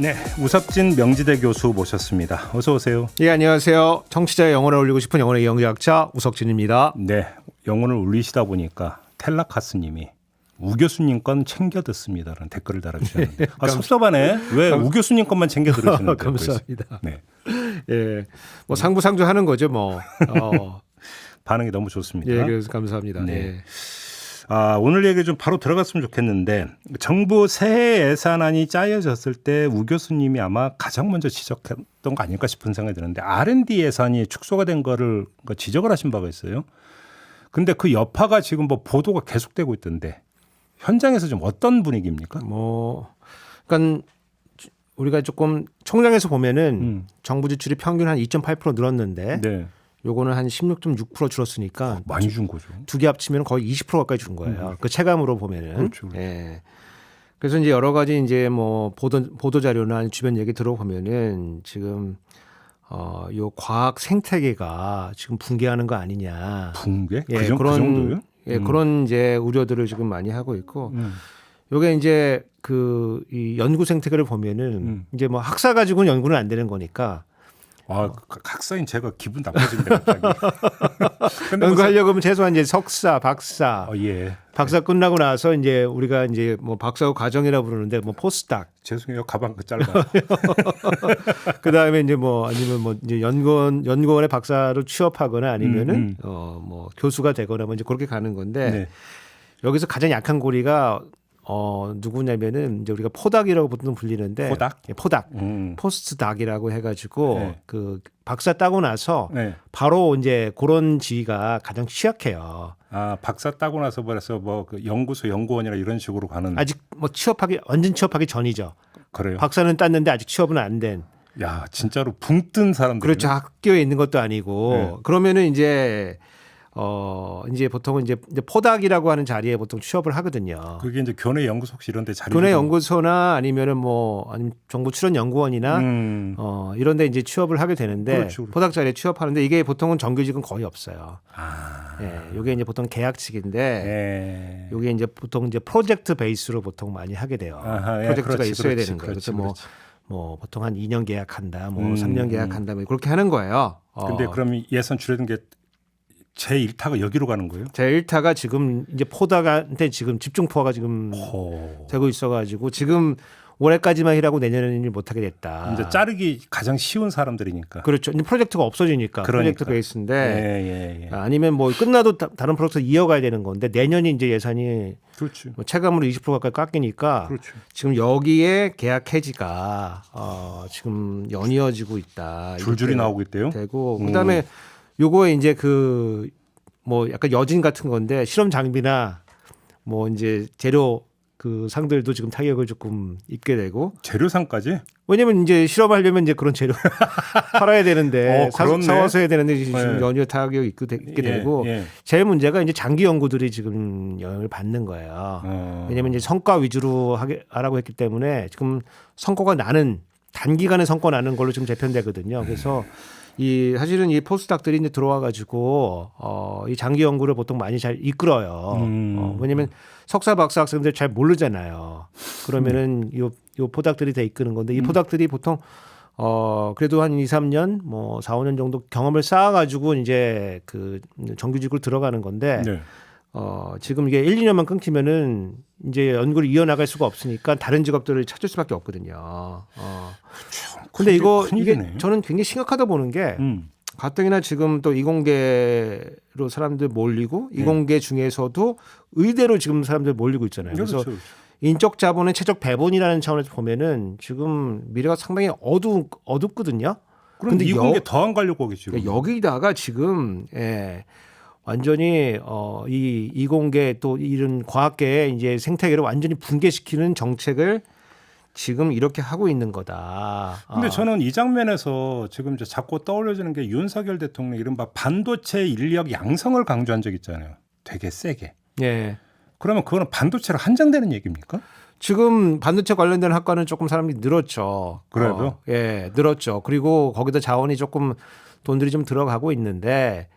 네, 우석진 명지대 교수 모셨습니다. 어서 오세요. 예, 안녕하세요. 청취자의 영혼을 울리고 싶은 영혼의 영리학자 우석진입니다. 네, 영혼을 울리시다 보니까 텔라카스님이 우 교수님 건 챙겨 듣습니다라는 댓글을 달아주셨는데 섭섭하네. 왜 우 교수님 것만 챙겨 들으시는 거예요? 감사합니다. 네, 예, 뭐 상부상조 하는 거죠, 뭐. 반응이 너무 좋습니다. 예, 그래서 감사합니다. 네. 예. 오늘 얘기 좀 바로 들어갔으면 좋겠는데 정부 새해 예산안이 짜여졌을 때 우 교수님이 아마 가장 먼저 지적했던 거 아닐까 싶은 생각이 드는데 R&D 예산이 축소가 된 거를 지적을 하신 바가 있어요. 근데 그 여파가 지금 뭐 보도가 계속되고 있던데 현장에서 좀 어떤 분위기입니까? 그러니까 우리가 조금 총량에서 보면은 정부 지출이 평균 한 2.8% 늘었는데 네. 요거는 한 16.6% 줄었으니까 많이 준 거죠. 두 개 합치면 거의 20% 가까이 준 거예요. 그 체감으로 보면은. 그렇죠. 예. 그래서 이제 여러 가지 이제 뭐 보도 자료나 주변 얘기 들어보면은 지금 요 과학 생태계가 지금 붕괴하는 거 아니냐. 붕괴? 예, 그 정도요? 예, 그런 이제 우려들을 지금 많이 하고 있고. 요게 이제 이 연구 생태계를 보면은 이제 뭐 학사 가지고는 연구는 안 되는 거니까. 학사인 제가 기분 나빠집니다 갑자기. 연구하려고 하면 최소한 이제 석사, 박사, 예. 박사 끝나고 나서 이제 우리가 이제 뭐 박사후 과정이라 부르는데 뭐 포스닥. 죄송해요 가방 짧아. 그 다음에 이제 뭐 아니면 뭐 이제 연구원에 박사로 취업하거나 아니면은 뭐 교수가 되거나 뭐 이제 그렇게 가는 건데 네. 여기서 가장 약한 고리가 누구냐면은 이제 우리가 포닥이라고 보통 불리는데 포닥? 예, 포닥. 포스트닥이라고 해가지고 네. 그 박사 따고 나서 네. 바로 이제 그런 지위가 가장 취약해요. 박사 따고 나서 그래서 뭐 그 연구소 연구원이나 이런 식으로 가는. 아직 뭐 완전 취업하기 전이죠. 그래요. 박사는 땄는데 아직 취업은 안 된. 야 진짜로 붕 뜬 사람들. 그렇죠. 학교에 있는 것도 아니고 네. 그러면은 이제 보통은 이제 포닥이라고 하는 자리에 보통 취업을 하거든요. 그게 이제 교내 연구소 혹시 이런 데 자리. 교내 연구소나 아니면은 아니면 정부 출연 연구원이나 이런 데 이제 취업을 하게 되는데 그렇죠. 포닥 자리에 취업하는데 이게 보통은 정규직은 거의 없어요. 예, 요게 이제 보통 계약직인데 요게 이제 보통 이제 프로젝트 베이스로 보통 많이 하게 돼요. 프로젝트가 있어야 되는 거예요. 그래서 뭐 보통 한 2년 계약한다, 뭐 3년 계약한다, 뭐 그렇게 하는 거예요. 근데 그럼 예산 줄여든 게 제 1타가 여기로 가는 거예요? 제 1타가 지금 이제 포닥한테 지금 집중포화가 지금 되고 있어가지고 지금 올해까지만 일하고 내년에는 일 못하게 됐다. 이제 자르기 가장 쉬운 사람들이니까. 그렇죠. 이제 프로젝트가 없어지니까. 프로젝트 베이스인데 아니면 뭐 끝나도 다른 프로젝트 이어가야 되는 건데 내년이 이제 예산이 그렇죠. 뭐 체감으로 20% 가까이 깎이니까 그렇죠. 지금 여기에 계약 해지가 지금 연이어지고 있다. 줄줄이 나오고 있대요. 되고 그다음에 요거에 이제 뭐 약간 여진 같은 건데 실험 장비나 뭐 이제 재료 그 상들도 지금 타격을 조금 입게 되고 재료상까지? 왜냐면 이제 실험하려면 이제 그런 재료 팔아야 되는데 사와서 해야 되는데 지금 연이어 타격이 있게 되고 제일 문제가 이제 장기 연구들이 지금 영향을 받는 거예요. 왜냐면 이제 성과 위주로 하라고 했기 때문에 지금 성과가 나는 단기간에 성과 나는 걸로 지금 재편되거든요. 그래서 사실은 이 포스닥들이 이제 들어와가지고 이 장기 연구를 보통 많이 잘 이끌어요. 왜냐하면 석사 박사 학생들 잘 모르잖아요. 그러면은 요 포닥들이 다 이끄는 건데 이 포닥들이 보통 그래도 한 2, 3년 뭐 4, 5년 정도 경험을 쌓아가지고 이제 그 정규직으로 들어가는 건데 지금 이게 1, 2년만 끊기면은 이제 연구를 이어나갈 수가 없으니까 다른 직업들을 찾을 수밖에 없거든요. 근데 이게 저는 굉장히 심각하다 보는 게 가뜩이나 지금 또 이공계로 사람들 몰리고 이공계 중에서도 의대로 지금 사람들 몰리고 있잖아요. 그래서 그렇죠. 인적 자본의 최적 배분이라는 차원에서 보면은 지금 미래가 상당히 어둡거든요. 그런데 이공계 더 안 가려고 하겠죠. 그러니까 여기다가 지금 완전히 이 이공계 또 이런 과학계의 이제 생태계를 완전히 붕괴시키는 정책을 지금 이렇게 하고 있는 거다. 근데 저는 이 장면에서 지금 이제 자꾸 떠올려지는 게 윤석열 대통령 이른바 반도체 인력 양성을 강조한 적 있잖아요. 되게 세게. 예. 그러면 그거는 반도체로 한정되는 얘기입니까? 지금 반도체 관련된 학과는 조금 사람이 늘었죠. 그래요? 늘었죠. 그리고 거기다 자원이 조금 돈들이 좀 들어가고 있는데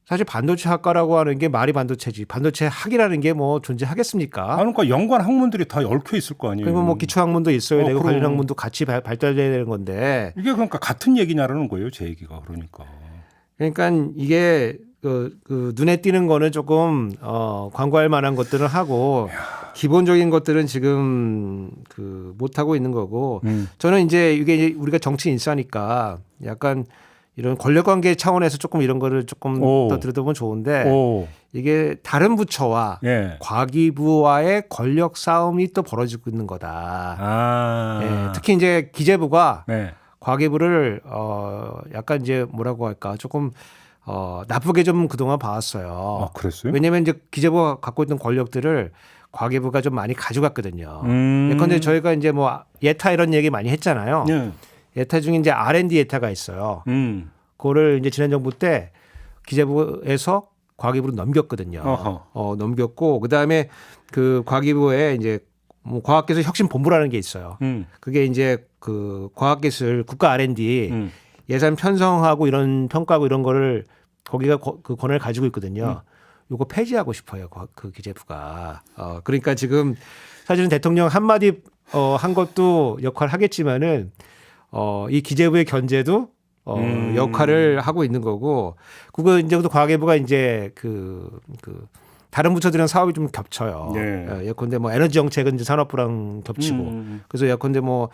사실 반도체 학과라고 하는 게 말이 반도체지. 반도체 학이라는 게 뭐 존재하겠습니까? 그러니까 연관 학문들이 다 얽혀 있을 거 아니에요. 그러면 뭐 기초 학문도 있어야 되고 그럼. 관련 학문도 같이 발달돼야 되는 건데. 이게 그러니까 같은 얘기냐라는 거예요, 제 얘기가. 그러니까 이게 그 눈에 띄는 거는 조금 광고할 만한 것들은 하고 기본적인 것들은 지금 그 못 하고 있는 거고. 저는 이제 이게 우리가 정치 인싸니까 약간 이런 권력관계 차원에서 조금 이런 거를 조금 더 들여다보면 좋은데 이게 다른 부처와 예. 과기부와의 권력 싸움이 또 벌어지고 있는 거다. 예, 특히 이제 기재부가 네. 과기부를 약간 이제 뭐라고 할까 조금 나쁘게 좀 그동안 봐왔어요. 그랬어요? 왜냐하면 이제 기재부가 갖고 있던 권력들을 과기부가 좀 많이 가져갔거든요. 그런데 저희가 이제 뭐 예타 이런 얘기 많이 했잖아요. 네. 예타 중에 이제 R&D 예타가 있어요. 그거를 이제 지난 정부 때 기재부에서 과기부로 넘겼거든요. 넘겼고 그다음에 그 과기부에 이제 뭐 과학기술 혁신본부라는 게 있어요. 그게 이제 그 과학기술 국가 R&D 예산 편성하고 이런 평가하고 이런 거를 거기가 그 권한을 가지고 있거든요. 요거 폐지하고 싶어요. 그 기재부가. 그러니까 지금 사실은 대통령 한마디 한 것도 역할을 하겠지만은 이 기재부의 견제도 역할을 하고 있는 거고 그거 이제 과기부가 이제 그 다른 부처들이랑 사업이 좀 겹쳐요. 네. 예컨대 뭐 에너지 정책은 이제 산업부랑 겹치고 그래서 예컨대 뭐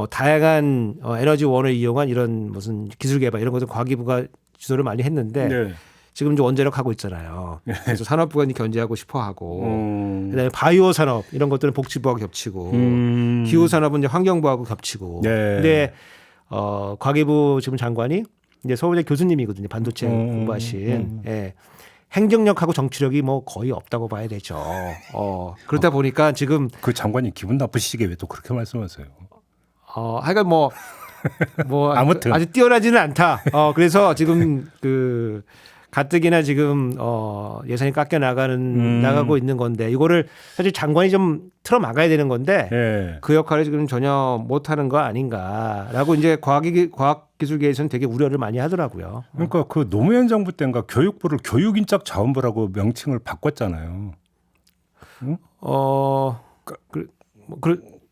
다양한 에너지원을 이용한 이런 무슨 기술 개발 이런 것들 과기부가 주도를 많이 했는데 네. 지금 이제 원자력 하고 있잖아요. 그래서 산업부가 이제 견제하고 싶어 하고 그다음에 바이오 산업 이런 것들은 복지부하고 겹치고 기후 산업은 이제 환경부하고 겹치고. 네. 근데 과기부 지금 장관이 이제 서울대 교수님이거든요. 반도체 공부하신. 예. 행정력하고 정치력이 뭐 거의 없다고 봐야 되죠. 그러다 보니까 지금 그 장관이 기분 나쁘시게 왜 또 그렇게 말씀하세요? 하여간 뭐 아무튼 아주 뛰어나지는 않다. 그래서 지금 그 가뜩이나 지금 예산이 깎여 나가고 있는 건데 이거를 사실 장관이 좀 틀어 막아야 되는 건데 예. 그 역할을 지금 전혀 못 하는 거 아닌가라고 이제 과학기술계에서는 되게 우려를 많이 하더라고요. 그러니까 그 노무현 정부 때인가 교육부를 교육인적자원부라고 명칭을 바꿨잖아요. 응?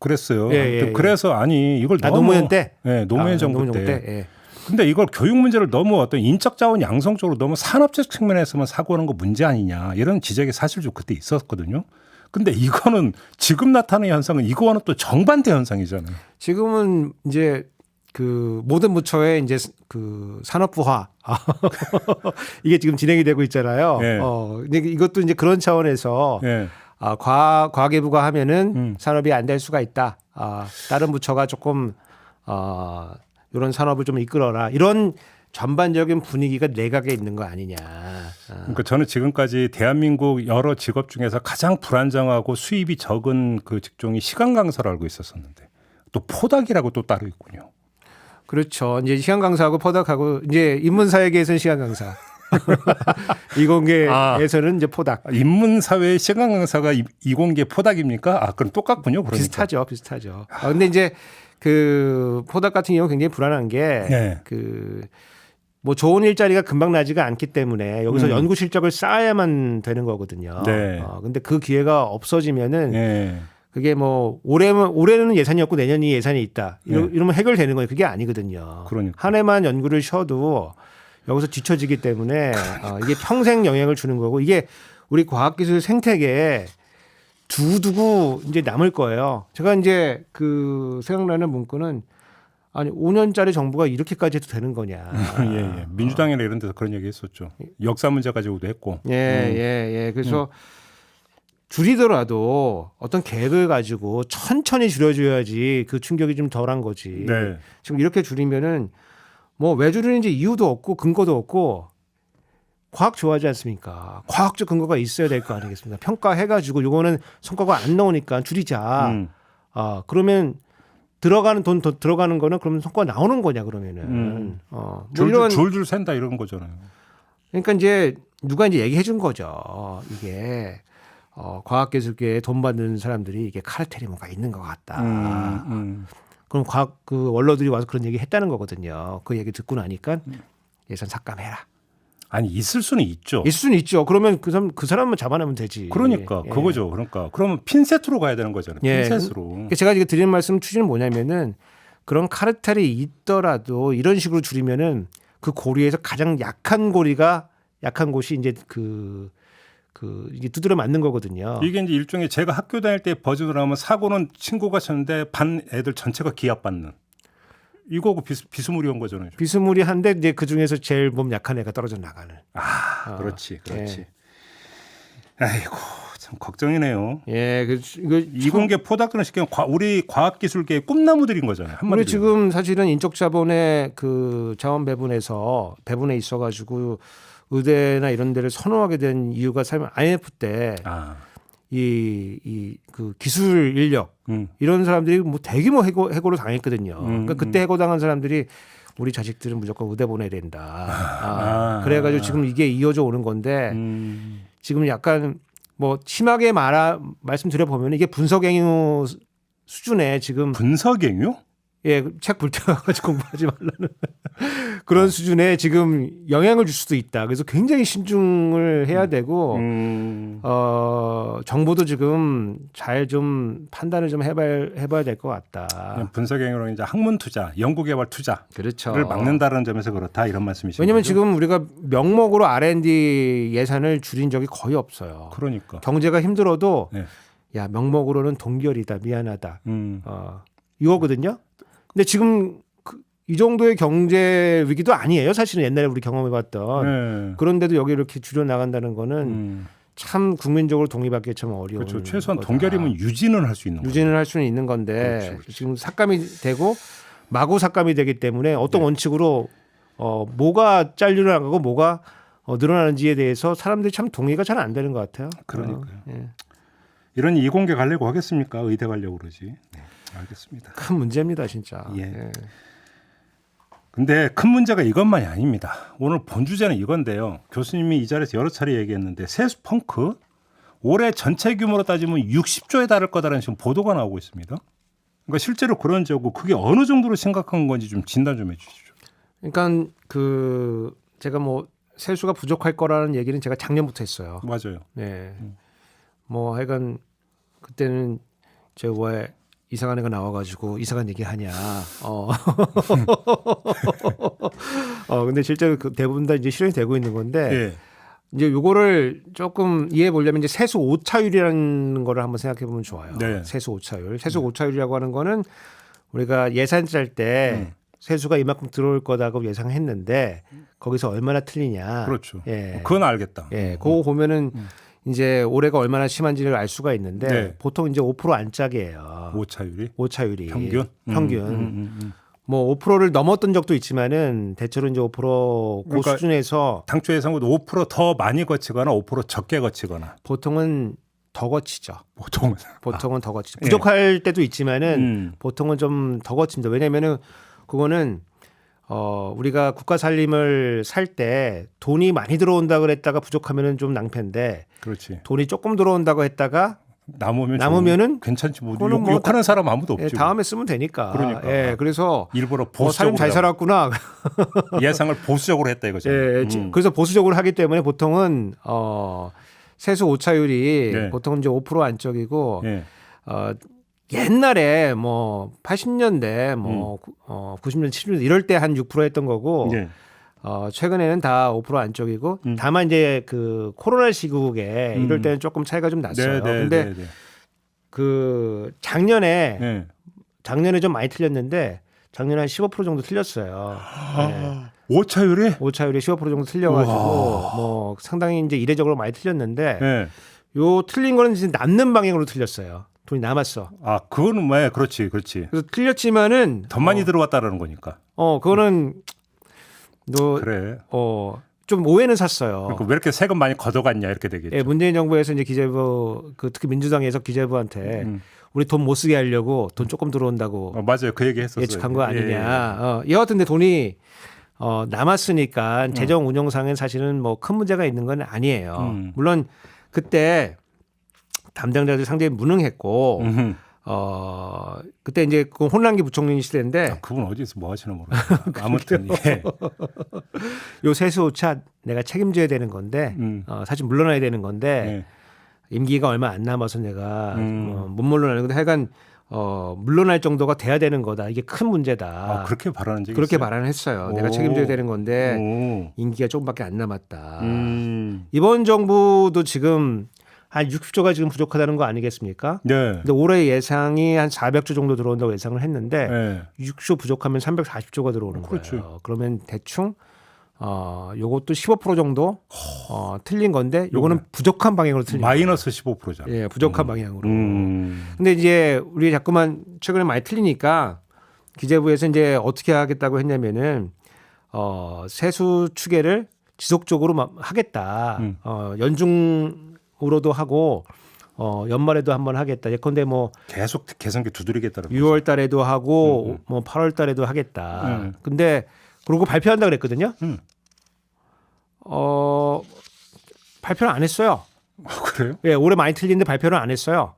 그랬어요. 예. 그래서 아니 이걸 너무 노무현 때, 네, 노무현 정부 때. 예. 근데 이걸 교육 문제를 너무 어떤 인적 자원 양성 쪽으로 너무 산업적 측면에서만 사고하는 거 문제 아니냐 이런 지적이 사실 좀 그때 있었거든요. 근데 이거는 지금 나타나는 현상은 이거와는 또 정반대 현상이잖아요. 지금은 이제 그 모든 부처의 이제 그 산업부화 이게 지금 진행이 되고 있잖아요. 네. 근데 이것도 이제 그런 차원에서 네. 과기부가 하면은 산업이 안 될 수가 있다. 다른 부처가 조금 이런 산업을 좀 이끌어라. 이런 전반적인 분위기가 내각에 있는 거 아니냐. 그러니까 저는 지금까지 대한민국 여러 직업 중에서 가장 불안정하고 수입이 적은 그 직종이 시간 강사로 알고 있었었는데 또 포닥이라고 또 따로 있군요. 그렇죠. 이제 시간 강사하고 포닥하고 이제 인문사회계에서는 시간 강사. 이공계에서는 이제 포닥. 인문사회 시간 강사가 이공계 포닥입니까? 그럼 똑같군요. 그러니까. 비슷하죠. 근데 이제 그 포닥 같은 경우 굉장히 불안한 게 뭐 좋은 일자리가 금방 나지가 않기 때문에 여기서 연구 실적을 쌓아야만 되는 거거든요. 네. 근데 그 기회가 없어지면은 그게 뭐 올해는 예산이 없고 내년이 예산이 있다. 이러면 해결되는 거예요. 그게 아니거든요. 그러니까. 한 해만 연구를 쉬어도 여기서 뒤처지기 때문에 이게 평생 영향을 주는 거고 이게 우리 과학기술 생태계에 두고 이제 남을 거예요. 제가 이제 그 생각나는 문구는 아니 5년짜리 정부가 이렇게까지 해도 되는 거냐. 예. 민주당이나 이런 데서 그런 얘기 했었죠. 역사 문제 가지고도 했고. 예. 그래서 줄이더라도 어떤 계획을 가지고 천천히 줄여줘야지 그 충격이 좀 덜한 거지. 네. 지금 이렇게 줄이면은 뭐 왜 줄이는지 이유도 없고 근거도 없고 과학 좋아하지 않습니까? 과학적 근거가 있어야 될 거 아니겠습니까? 평가해가지고 요거는 성과가 안 나오니까 줄이자. 그러면 들어가는 돈 더 들어가는 거는 그러면 성과가 나오는 거냐 그러면은. 뭐 줄줄 샌다 이런 거잖아요. 그러니까 이제 누가 이제 얘기해 준 거죠. 이게 과학기술계에 돈 받는 사람들이 이게 카르텔이 뭔가 있는 것 같다. 그럼 과학 그 원로들이 와서 그런 얘기 했다는 거거든요. 그 얘기 듣고 나니까 예산 삭감해라. 아니 있을 수는 있죠. 있을 수는 있죠. 그러면 그 사람만 잡아내면 되지. 그러니까 예. 그거죠. 그러니까 그러면 핀셋으로 가야 되는 거잖아요. 예. 핀셋으로. 제가 이게 드리는 말씀 취지는 뭐냐면은 그런 카르텔이 있더라도 이런 식으로 줄이면은 그 고리에서 가장 약한 곳이 이제 이게 두드려 맞는 거거든요. 이게 이제 일종의 제가 학교 다닐 때 버즈를 하면 사고는 친구가 쳤는데 반 애들 전체가 기합받는 이거고 비스무리한 거잖아요. 비스무리한데 이제 그 중에서 제일 몸 약한 애가 떨어져 나가는. 그렇지. 예. 아이고 참 걱정이네요. 예, 이거 이공계 포닥들은 쉽게 우리 과학기술계의 꿈나무들인 거잖아요. 한마디로. 우리 지금 사실은 인적 자본의 그 자원 배분에 있어가지고 의대나 이런 데를 선호하게 된 이유가 사실 IMF 때 그 기술 인력 이런 사람들이 뭐 되게 해고를 당했거든요. 그러니까 그때 해고당한 사람들이 우리 자식들은 무조건 의대 보내야 된다. 그래가지고 지금 이게 이어져 오는 건데 지금 약간 뭐 심하게 말씀드려 보면 이게 분석행위 수준에 지금 분석행위요? 예, 책 불태워가지고 공부하지 말라는 그런 수준에 지금 영향을 줄 수도 있다. 그래서 굉장히 신중을 해야 되고 정부도 지금 잘 좀 판단을 좀 해봐야 될 것 같다. 분석행위로 이제 학문 투자, 연구개발 투자를 그렇죠. 막는다는 점에서 그렇다 이런 말씀이시죠. 왜냐하면 지금 우리가 명목으로 R&D 예산을 줄인 적이 거의 없어요. 그러니까 경제가 힘들어도 네. 야 명목으로는 동결이다, 미안하다, 이거거든요. 근데 지금 이 정도의 경제 위기도 아니에요. 사실은 옛날에 우리 경험해봤던. 그런데도 여기 이렇게 줄여 나간다는 거는 참 국민적으로 동의받기 참 어려운. 그렇죠. 최소한 거다. 동결이면 유지는 할 수 있는 거죠. 유지는 할 수는 있는 건데 그렇지. 지금 삭감이 되고 마구 삭감이 되기 때문에 어떤 원칙으로 뭐가 잘려나가고 뭐가 늘어나는지에 대해서 사람들이 참 동의가 잘 안 되는 것 같아요. 그러니까요. 예. 이런 이공계 가려고 하겠습니까? 의대 가려고 그러지. 네, 알겠습니다. 큰 문제입니다, 진짜. 예. 예. 근데 큰 문제가 이것만이 아닙니다. 오늘 본 주제는 이건데요. 교수님이 이 자리에서 여러 차례 얘기했는데 세수 펑크 올해 전체 규모로 따지면 60조에 달할 거다라는 지금 보도가 나오고 있습니다. 그러니까 실제로 그런지 고 그게 어느 정도로 심각한 건지 좀 진단 좀 해주시죠. 그러니까 제가 뭐 세수가 부족할 거라는 얘기는 제가 작년부터 했어요. 맞아요. 네. 뭐 하여간 그때는 제가 왜 이상한 애가 나와가지고 이상한 얘기 하냐. 근데 실제로 대부분 다 이제 실현이 되고 있는 건데 예. 이제 요거를 조금 이해해 보려면 이제 세수 오차율이라는 거를 한번 생각해 보면 좋아요. 네. 세수 오차율. 세수 오차율이라고 하는 거는 우리가 예산 짤 때 세수가 이만큼 들어올 거다고 예상했는데 거기서 얼마나 틀리냐. 그렇죠. 예. 그건 알겠다. 예. 그거 보면은 이제 올해가 얼마나 심한지를 알 수가 있는데 네. 보통 이제 5% 안짝이에요. 오차율이 평균. 평균. 뭐 5%를 넘었던 적도 있지만은 대체로 이제 5% 그 그러니까 수준에서 당초 예상보다 5%더 많이 거치거나 5% 적게 거치거나 보통은 더 거치죠. 보통은 더 거치죠. 부족할 때도 있지만은 보통은 좀 더 거칩니다. 왜냐면은 그거는 우리가 국가 살림을 살 때 돈이 많이 들어온다 그랬다가 부족하면은 좀 낭패인데 그렇지. 돈이 조금 들어온다고 했다가 남으면은 괜찮지 뭐 욕하는 사람 아무도 없죠. 예, 다음에 쓰면 되니까. 그러니까. 예, 그래서 일부러 보수적으로 살림 잘 살았구나. 예상을 보수적으로 했다 이거죠. 예, 그래서 보수적으로 하기 때문에 보통은 세수 오차율이 네. 보통 이제 5% 안쪽이고 네. 옛날에 뭐 80년대 뭐 90년 70년 이럴 때 한 6% 했던 거고 네. 최근에는 다 5% 안쪽이고 다만 이제 그 코로나 시국에 이럴 때는 조금 차이가 좀 났어요. 근데 그 작년에 좀 많이 틀렸는데 작년에 한 15% 정도 틀렸어요. 네. 오차율이 15% 정도 틀려가지고 뭐 상당히 이제 이례적으로 많이 틀렸는데 네. 요 틀린 거는 이제 남는 방향으로 틀렸어요. 돈이 남았어. 아, 그거는 왜 그렇지. 그래서 틀렸지만은 더 많이 들어왔다라는 거니까. 그거는 너 그래. 좀 오해는 샀어요. 그러니까 왜 이렇게 세금 많이 걷어갔냐 이렇게 되겠죠. 예, 문재인 정부에서 이제 기재부 특히 민주당에서 기재부한테 우리 돈 못 쓰게 하려고 돈 조금 들어온다고 맞아요. 그 얘기 했었어요. 예측한 거 아니냐. 여하튼 근데 돈이 남았으니까 재정 운영상엔 사실은 뭐 큰 문제가 있는 건 아니에요. 물론 그때 담당자들이 상당히 무능했고 그때 이제 그 혼란기 부총리 시대인데 아, 그분 어디서 뭐 하시나 모르겠어요. 아무튼 예. 요 세수 오차 내가 책임져야 되는 건데 사실 물러나야 되는 건데 임기가 얼마 안 남아서 내가 못 물러나는 건데 하여간 물러날 정도가 돼야 되는 거다. 이게 큰 문제다. 아, 그렇게 발언한 적이 그렇게 있어요? 발언을 했어요. 내가 책임져야 되는 건데 임기가 조금밖에 안 남았다. 이번 정부도 지금 한 60조가 지금 부족하다는 거 아니겠습니까? 네. 근데 올해 예상이 한 400조 정도 들어온다고 예상을 했는데 네. 6조 부족하면 340조가 들어오는 그렇죠. 거예요. 그러면 대충 요것도 15% 정도 틀린 건데 요거는 부족한 방향으로 틀린 마이너스 15%잖아요. 예, 부족한 방향으로. 근데 이제 우리 자꾸만 최근에 많이 틀리니까 기재부에서 이제 어떻게 하겠다고 했냐면은 세수 추계를 지속적으로 하겠다. 연중으로도 하고 연말에도 한번 하겠다. 예컨대 뭐 계속 개선기 두드리겠다는 6월 달에도 하고 뭐 8월 달에도 하겠다. 근데 그러고 발표한다 그랬거든요. 발표는 안 했어요. 아, 그래요? 예, 올해 많이 틀린데 발표를 안 했어요.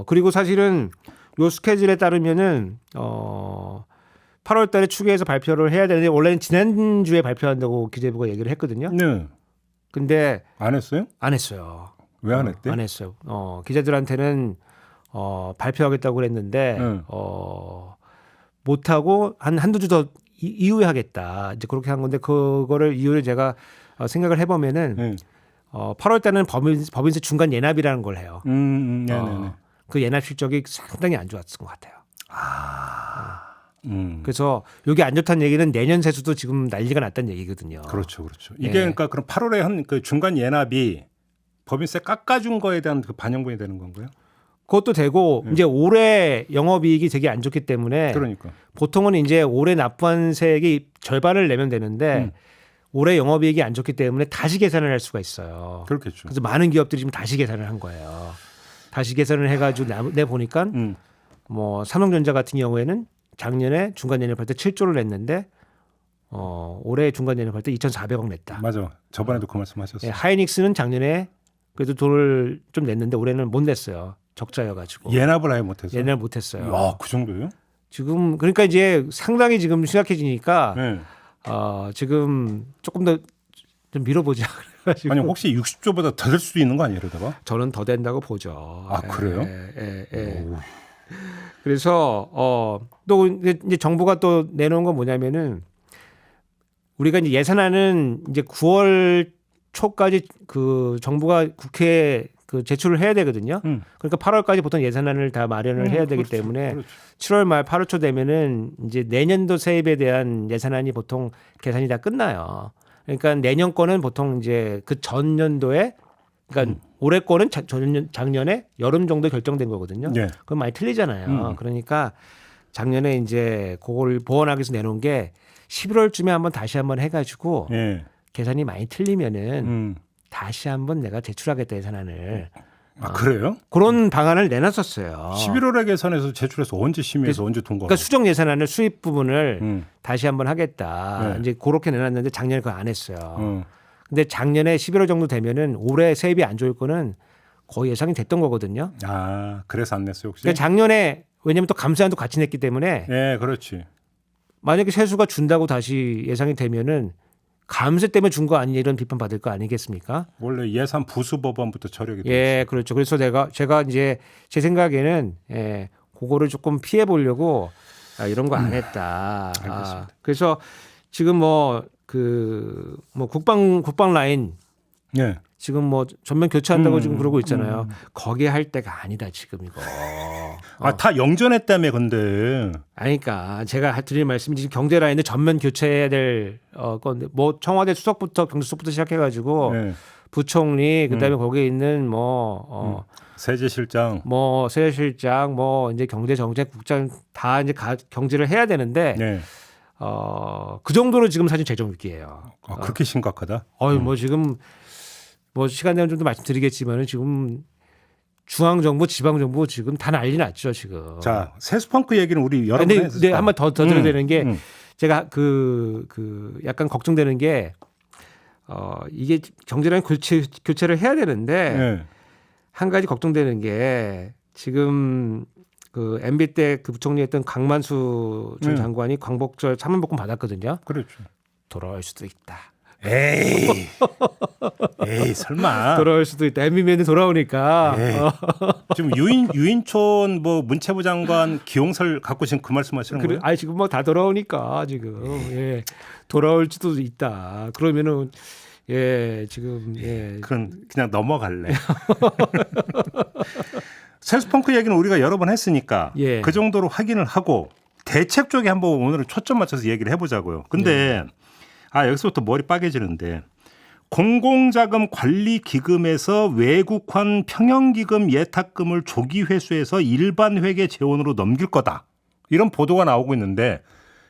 그리고 사실은 요 스케줄에 따르면은 8월 달에 추계해서 발표를 해야 되는데 원래는 지난주에 발표한다고 기재부가 얘기를 했거든요. 네. 근데 안 했어요? 안 했어요. 왜 안 했대? 안 했어요. 기자들한테는 발표하겠다고 그랬는데 못 하고 한두 주 더 이후에 하겠다. 이제 그렇게 한 건데 그거를 이유를 제가 생각을 해 보면은 8월 달에는 법인세 중간 예납이라는 걸 해요. 네네네. 그 예납 실적이 상당히 안 좋았을 것 같아요. 그래서 이게 안 좋다는 얘기는 내년 세수도 지금 난리가 났다는 얘기거든요. 그렇죠, 그렇죠. 이게 그러니까 그럼 8월에 한 그 중간 예납이 법인세 깎아준 거에 대한 그 반영분이 되는 건가요? 그것도 되고 이제 올해 영업이익이 되게 안 좋기 때문에 그러니까 보통은 이제 올해 납부한 세액이 절반을 내면 되는데 올해 영업이익이 안 좋기 때문에 다시 계산을 할 수가 있어요. 그렇겠죠. 그래서 많은 기업들이 지금 다시 계산을 한 거예요. 다시 계산을 해가지고 내 보니까 뭐 삼성전자 같은 경우에는 작년에 중간 예납할 때 7조를 냈는데 올해 중간 예납할 때 2,400억 냈다. 맞아. 저번에도 그 말씀하셨어요. 예, 하이닉스는 작년에 그래도 돈을 좀 냈는데 올해는 못 냈어요. 적자여가지고. 예납을 아예 못해서. 예납 못했어요. 와, 그 정도요? 지금 그러니까 이제 상당히 지금 심각해지니까 네. 지금 조금 더 좀 밀어보자. 그래가지고 아니 혹시 60조보다 더 될 수도 있는 거 아니에요, 이러다가? 저는 더 된다고 보죠. 아, 그래요? 예. 그래서 또 이제 정부가 또 내놓은 건 뭐냐면은 우리가 이제 예산안은 이제 9월 초까지 그 정부가 국회에 그 제출을 해야 되거든요. 그러니까 8월까지 보통 예산안을 다 마련을 해야 되기 그렇죠, 때문에 그렇죠. 7월 말 8월 초 되면은 이제 내년도 세입에 대한 예산안이 보통 계산이 다 끝나요. 그러니까 내년 거는 보통 이제 그 전년도에 그러니까 올해 거는 작년에 여름 정도 결정된 거거든요. 네. 그건 많이 틀리잖아요. 그러니까 작년에 이제 그걸 보완하기 위해서 내놓은 게 11월쯤에 한번 다시 한번 해가지고 예. 계산이 많이 틀리면은 다시 한번 내가 제출하겠다 예산안을. 아, 그래요? 그런 방안을 내놨었어요. 11월에 계산해서 제출해서 언제 심의해서 언제 통과하고? 그러니까 수정 예산안을 수입 부분을 다시 한번 하겠다. 네. 이제 그렇게 내놨는데 작년에 그거 안 했어요. 근데 작년에 11월 정도 되면은 올해 세입이 안 좋을 거는 거의 예상이 됐던 거거든요. 아, 그래서 안 냈어요, 혹시? 그러니까 작년에 왜냐면 또 감사안도 같이 냈기 때문에 예, 그렇지. 만약에 세수가 준다고 다시 예상이 되면은 감세 때문에 준 거 아니냐 이런 비판 받을 거 아니겠습니까? 원래 예산 부수 법안부터 처리하게 돼 있어요. 예, 그렇죠. 그래서 제가 이제 제 생각에는 그거를 조금 피해 보려고 이런 거 안 했다. 알겠습니다. 그래서 지금 뭐 국방 라인 예. 지금 뭐 전면 교체한다고 지금 그러고 있잖아요. 거기에 할 때가 아니다 지금 이거. 아, 다 영전했다며 근데. 아니까 제가 드릴 말씀이 지금 경제 라인을 전면 교체해야 될 건데 뭐 청와대 수석부터 경제수석부터 시작해가지고 예. 부총리 그다음에 거기에 있는 세제실장. 뭐 세실장 뭐 이제 경제정책국장 다 이제 경제를 해야 되는데 네. 그 정도로 지금 사실 재정 위기예요. 아, 그렇게 심각하다? 뭐 지금 뭐 시간 되면 좀 더 말씀드리겠지만은 지금 중앙정부, 지방정부 지금 다 난리 났죠 지금. 자, 세수펑크 얘기는 우리 여러 번 근데 했었어요. 한번 더 드려야 되는 게 제가 그 약간 걱정되는 게 이게 경제라는 교체를 해야 되는데 예. 한 가지 걱정되는 게 지금 그 MB 때 그 부총리였던 강만수 전 장관이 광복절 사면복권 받았거든요. 그렇죠. 돌아올 수도 있다. 에이 설마. 돌아올 수도 있다. MB맨이 돌아오니까. 지금 유인촌 뭐 문체부 장관 기용설 갖고 지금 그 말씀하시는 거예요? 아니 지금 뭐 다 돌아오니까 지금 예. 돌아올 수도 있다. 그러면은 지금 그냥 넘어갈래. 셀프펑크 얘기는 우리가 여러 번 했으니까 그 정도로 확인을 하고 대책 쪽에 한번 오늘은 초점 맞춰서 얘기를 해보자고요. 근데 여기서부터 머리 빠개지는데 공공자금 관리기금에서 외국환 평형기금 예탁금을 조기 회수해서 일반 회계 재원으로 넘길 거다. 이런 보도가 나오고 있는데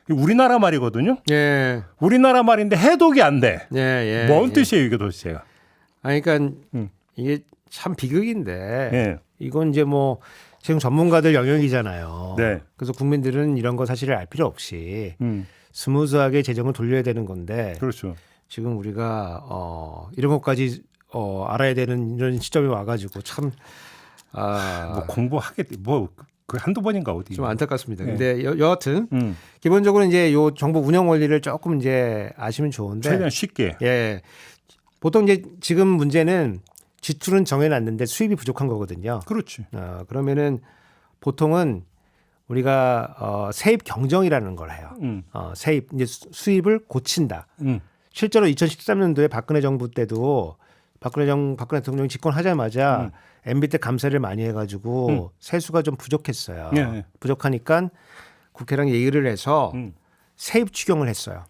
우리나라 말이거든요. 예. 우리나라 말인데 해독이 안 돼. 뭔 뜻이에요 이게 도대체? 그러니까 이게 참 비극인데 이건 이제 뭐 지금 전문가들 영역이잖아요. 그래서 국민들은 이런 거 사실을 알 필요 없이 스무스하게 재정을 돌려야 되는 건데 그렇죠. 지금 우리가 이런 것까지 알아야 되는 이런 시점이 와가지고 참 뭐 공부하게 그 한두 번인가 어디 좀 안타깝습니다. 근데 여하튼 기본적으로 이제 요 정부 운영 원리를 조금 이제 아시면 좋은데 최대한 쉽게. 보통 이제 지금 문제는 지출은 정해놨는데 수입이 부족한 거거든요. 그렇지. 그러면은 보통은 우리가 세입 경정이라는 걸 해요. 세입 이제 수입을 고친다. 실제로 2013년도에 박근혜 정부 때도 박근혜 대통령이 집권하자마자 MB 때 감사를 많이 해가지고 세수가 좀 부족했어요. 부족하니까 국회랑 얘기를 해서 세입 추경을 했어요.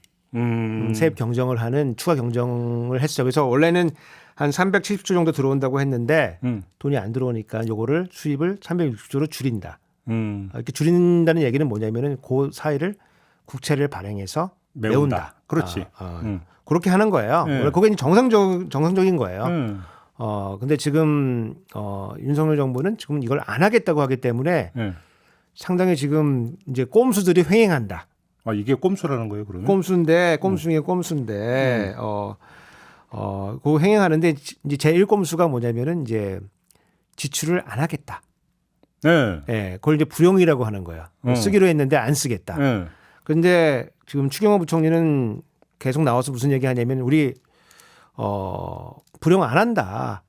세입 경정을 하는 추가 경정을 했어요. 그래서 원래는 한 370조 정도 들어온다고 했는데 돈이 안 들어오니까 요거를 수입을 360조로 줄인다. 이렇게 줄인다는 얘기는 뭐냐면은 그 사이를 국채를 발행해서 메운다. 그렇지. 그렇게 하는 거예요. 원래 그게 정상적인 거예요. 근데 지금 윤석열 정부는 지금 이걸 안 하겠다고 하기 때문에 상당히 지금 이제 꼼수들이 횡행한다. 이게 꼼수라는 거예요, 그러면? 꼼수인데 그 횡행하는데 이제 제일 꼼수가 뭐냐면은 이제 지출을 안 하겠다. 그걸 이제 불용이라고 하는 거야. 쓰기로 했는데 안 쓰겠다. 그런데 지금 추경호 부총리는 계속 나와서 무슨 얘기 하냐면 우리 불용 안 한다.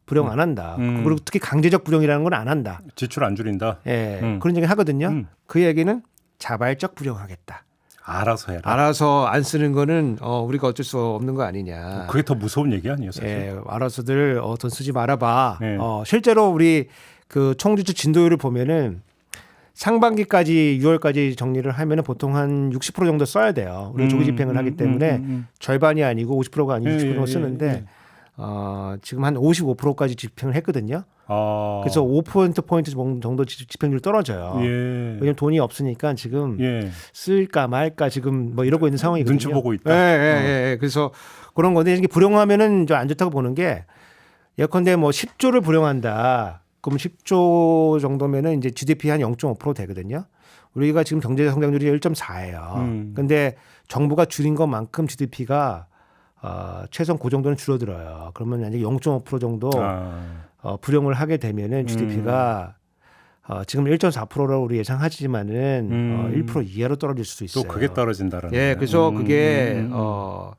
불용 안 한다. 그리고 특히 강제적 불용이라는 건 안 한다. 지출 안 줄인다. 그런 얘기 하거든요. 그 얘기는 자발적 불용하겠다. 알아서 해라. 알아서 안 쓰는 거는 우리가 어쩔 수 없는 거 아니냐. 그게 더 무서운 얘기 아니에요, 사실? 알아서들 돈 쓰지 말아봐. 실제로 우리 그 총지출 진도율을 보면은 상반기까지 6월까지 정리를 하면은 보통 한 60% 정도 써야 돼요. 우리가 조기 집행을 하기 때문에 절반이 아니고 50%가 아니고 60% 정도 쓰는데 지금 한 55%까지 집행을 했거든요. 그래서 5%포인트 정도 집행률이 떨어져요. 왜냐면 돈이 없으니까 지금 쓸까 말까 지금 뭐 이러고 있는 상황이거든요. 눈치 보고 있다. 그래서 그런 건데 이게 불용하면은 좀 안 좋다고 보는 게 예컨대 뭐 10조를 불용한다. 그럼 10조 정도면은 이제 GDP 한 0.5% 되거든요. 우리가 지금 경제 성장률이 1.4예요. 근데 정부가 줄인 것만큼 GDP가 최소한 그 정도는 줄어들어요. 그러면 만약에 0.5% 정도 불용을 하게 되면은 GDP가 지금 1.4%로 우리 예상하지만은 1% 이하로 떨어질 수도 있어요. 또 그게 떨어진다라는. 그래서 그게 뭐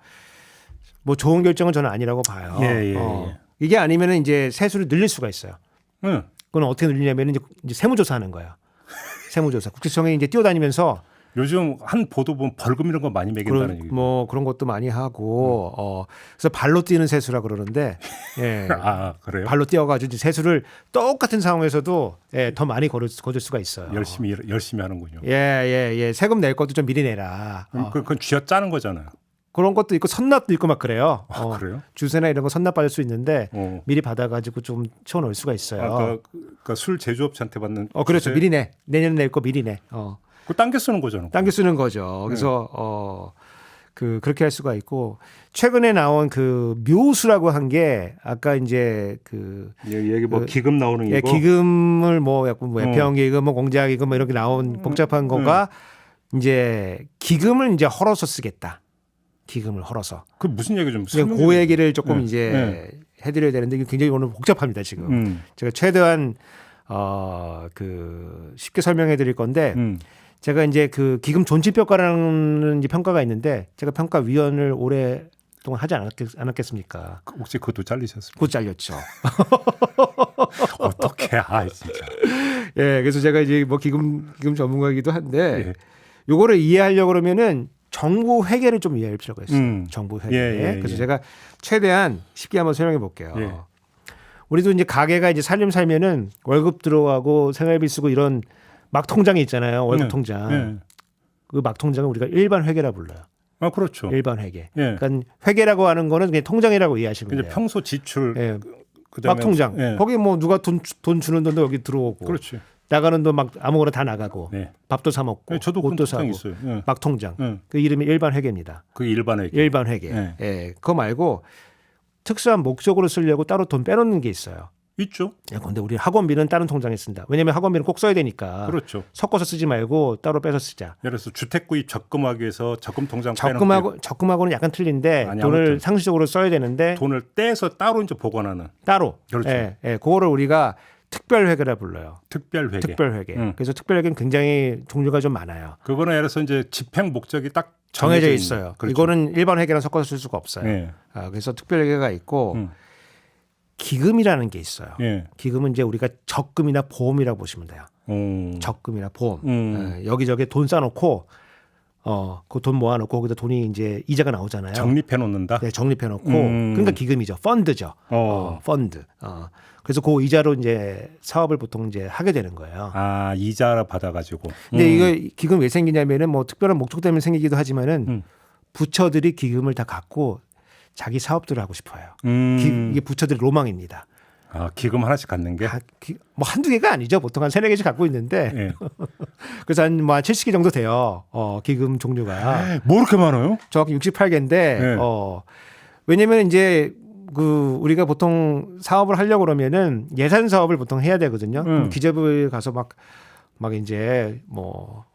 좋은 결정은 저는 아니라고 봐요. 이게 아니면은 이제 세수를 늘릴 수가 있어요. 그건 어떻게 늘리냐면 이제 세무조사하는 거예요. 세무조사. 국세청에 이제 뛰어다니면서 요즘 한 보도 보면 벌금 이런 거 많이 매긴다는 얘기. 뭐 그런 것도 많이 하고 그래서 발로 뛰는 세수라 그러는데 그래요? 발로 뛰어가지고 세수를 똑같은 상황에서도 더 많이 거둘 수가 있어요. 열심히 하는군요. 세금 낼 것도 좀 미리 내라. 그건 쥐어 짜는 거잖아요. 그런 것도 있고 선납도 있고 막 그래요. 그래요? 주세나 이런 거 선납 받을 수 있는데 미리 받아가지고 좀 채워놓을 수가 있어요. 그러니까 술 제조업체한테 받는. 그렇죠. 미리 내. 내년에 낼 거 미리 내. 그 당겨 쓰는 거잖아. 당겨 쓰는 거죠. 그래서 그렇게 할 수가 있고 최근에 나온 그 묘수라고 한 게 아까 이제 여기 뭐 기금 나오는 거. 기금을 뭐 약간 뭐 예평기금, 뭐 공제기금 뭐 이렇게 나온 복잡한 거가 이제 기금을 이제 헐어서 쓰겠다. 기금을 헐어서. 그 무슨 얘기 좀 설명해. 그 얘기를 조금 이제 해드려야 되는데 이게 굉장히 오늘 복잡합니다 지금. 제가 최대한 그 쉽게 설명해 드릴 건데 제가 이제 그 기금 존치평가라는 이제 평가가 있는데 제가 평가위원을 오랫동안 하지 않았겠습니까? 혹시 그것도 잘리셨습니까? 곧 잘렸죠. 어떻게 진짜. 예, 그래서 제가 이제 뭐 기금 전문가이기도 한데 예. 요거를 이해하려고 그러면은 정부 회계를 좀 이해할 필요가 있어요. 정부 회계. 그래서 제가 최대한 쉽게 한번 설명해 볼게요. 예. 우리도 이제 가게가 이제 살면은 월급 들어가고 생활비 쓰고 이런 막 통장이 있잖아요. 월급 통장. 그 막 통장은 우리가 일반 회계라 불러요. 아, 그렇죠. 일반 회계. 예. 그러니까 회계라고 하는 거는 그냥 통장이라고 이해하시면 돼요. 평소 지출. 예. 그다음에 막 통장. 예. 거기 뭐 누가 돈 주는 돈도 여기 들어오고. 그렇지. 나가는 돈 막 아무거나 다 나가고. 네. 밥도 사 먹고. 네, 저도 옷도 그런 사고. 있어요. 예. 막 통장. 그 이름이 일반 회계입니다. 그 일반 회계. 일반 회계. 예. 예. 그거 말고 특수한 목적으로 쓰려고 따로 돈 빼놓는 게 있어요. 있죠. 근데 우리 학원비는 다른 통장에 쓴다. 왜냐하면 학원비는 꼭 써야 되니까. 그렇죠. 섞어서 쓰지 말고 따로 빼서 쓰자. 예를 들어서 주택 구입 적금하기 위해서 적금 통장 적금하고는 약간 틀린데 아니, 돈을 아무튼 상시적으로 써야 되는데 돈을 떼서 따로 이제 보관하는. 따로. 그렇죠. 예, 그거를 우리가 특별회계라 불러요. 특별회계. 특별회계. 그래서 특별회계는 굉장히 종류가 좀 많아요. 그거는 예를 들어서 이제 집행 목적이 딱 정해져 있어요. 그렇죠. 이거는 일반 회계랑 섞어서 쓸 수가 없어요. 예. 그래서 특별회계가 있고 기금이라는 게 있어요. 예. 기금은 이제 우리가 적금이나 보험이라고 보시면 돼요. 적금이나 보험. 여기저기 돈 쌓아놓고 그 돈 모아놓고 거기다 돈이 이제 이자가 나오잖아요. 적립해 놓는다. 네, 적립해놓고 그러니까 기금이죠. 펀드죠. 펀드. 그래서 그 이자로 이제 사업을 보통 이제 하게 되는 거예요. 아, 이자를 받아가지고. 근데 이거 기금 왜 생기냐면은 뭐 특별한 목적 때문에 생기기도 하지만은 부처들이 기금을 다 갖고 자기 사업들을 하고 싶어요. 이게 부처들의 로망입니다. 아, 기금 하나씩 갖는 게? 뭐 한두 개가 아니죠. 보통 한 3-4개씩 갖고 있는데. 예. 그래서 한 뭐 70개 정도 돼요. 기금 종류가. 뭐 이렇게 많아요? 정확히 68개인데 예. 왜냐면 이제 그 우리가 보통 사업을 하려고 그러면은 예산 사업을 보통 해야 되거든요. 그럼 기재부에 가서 막 이제 뭐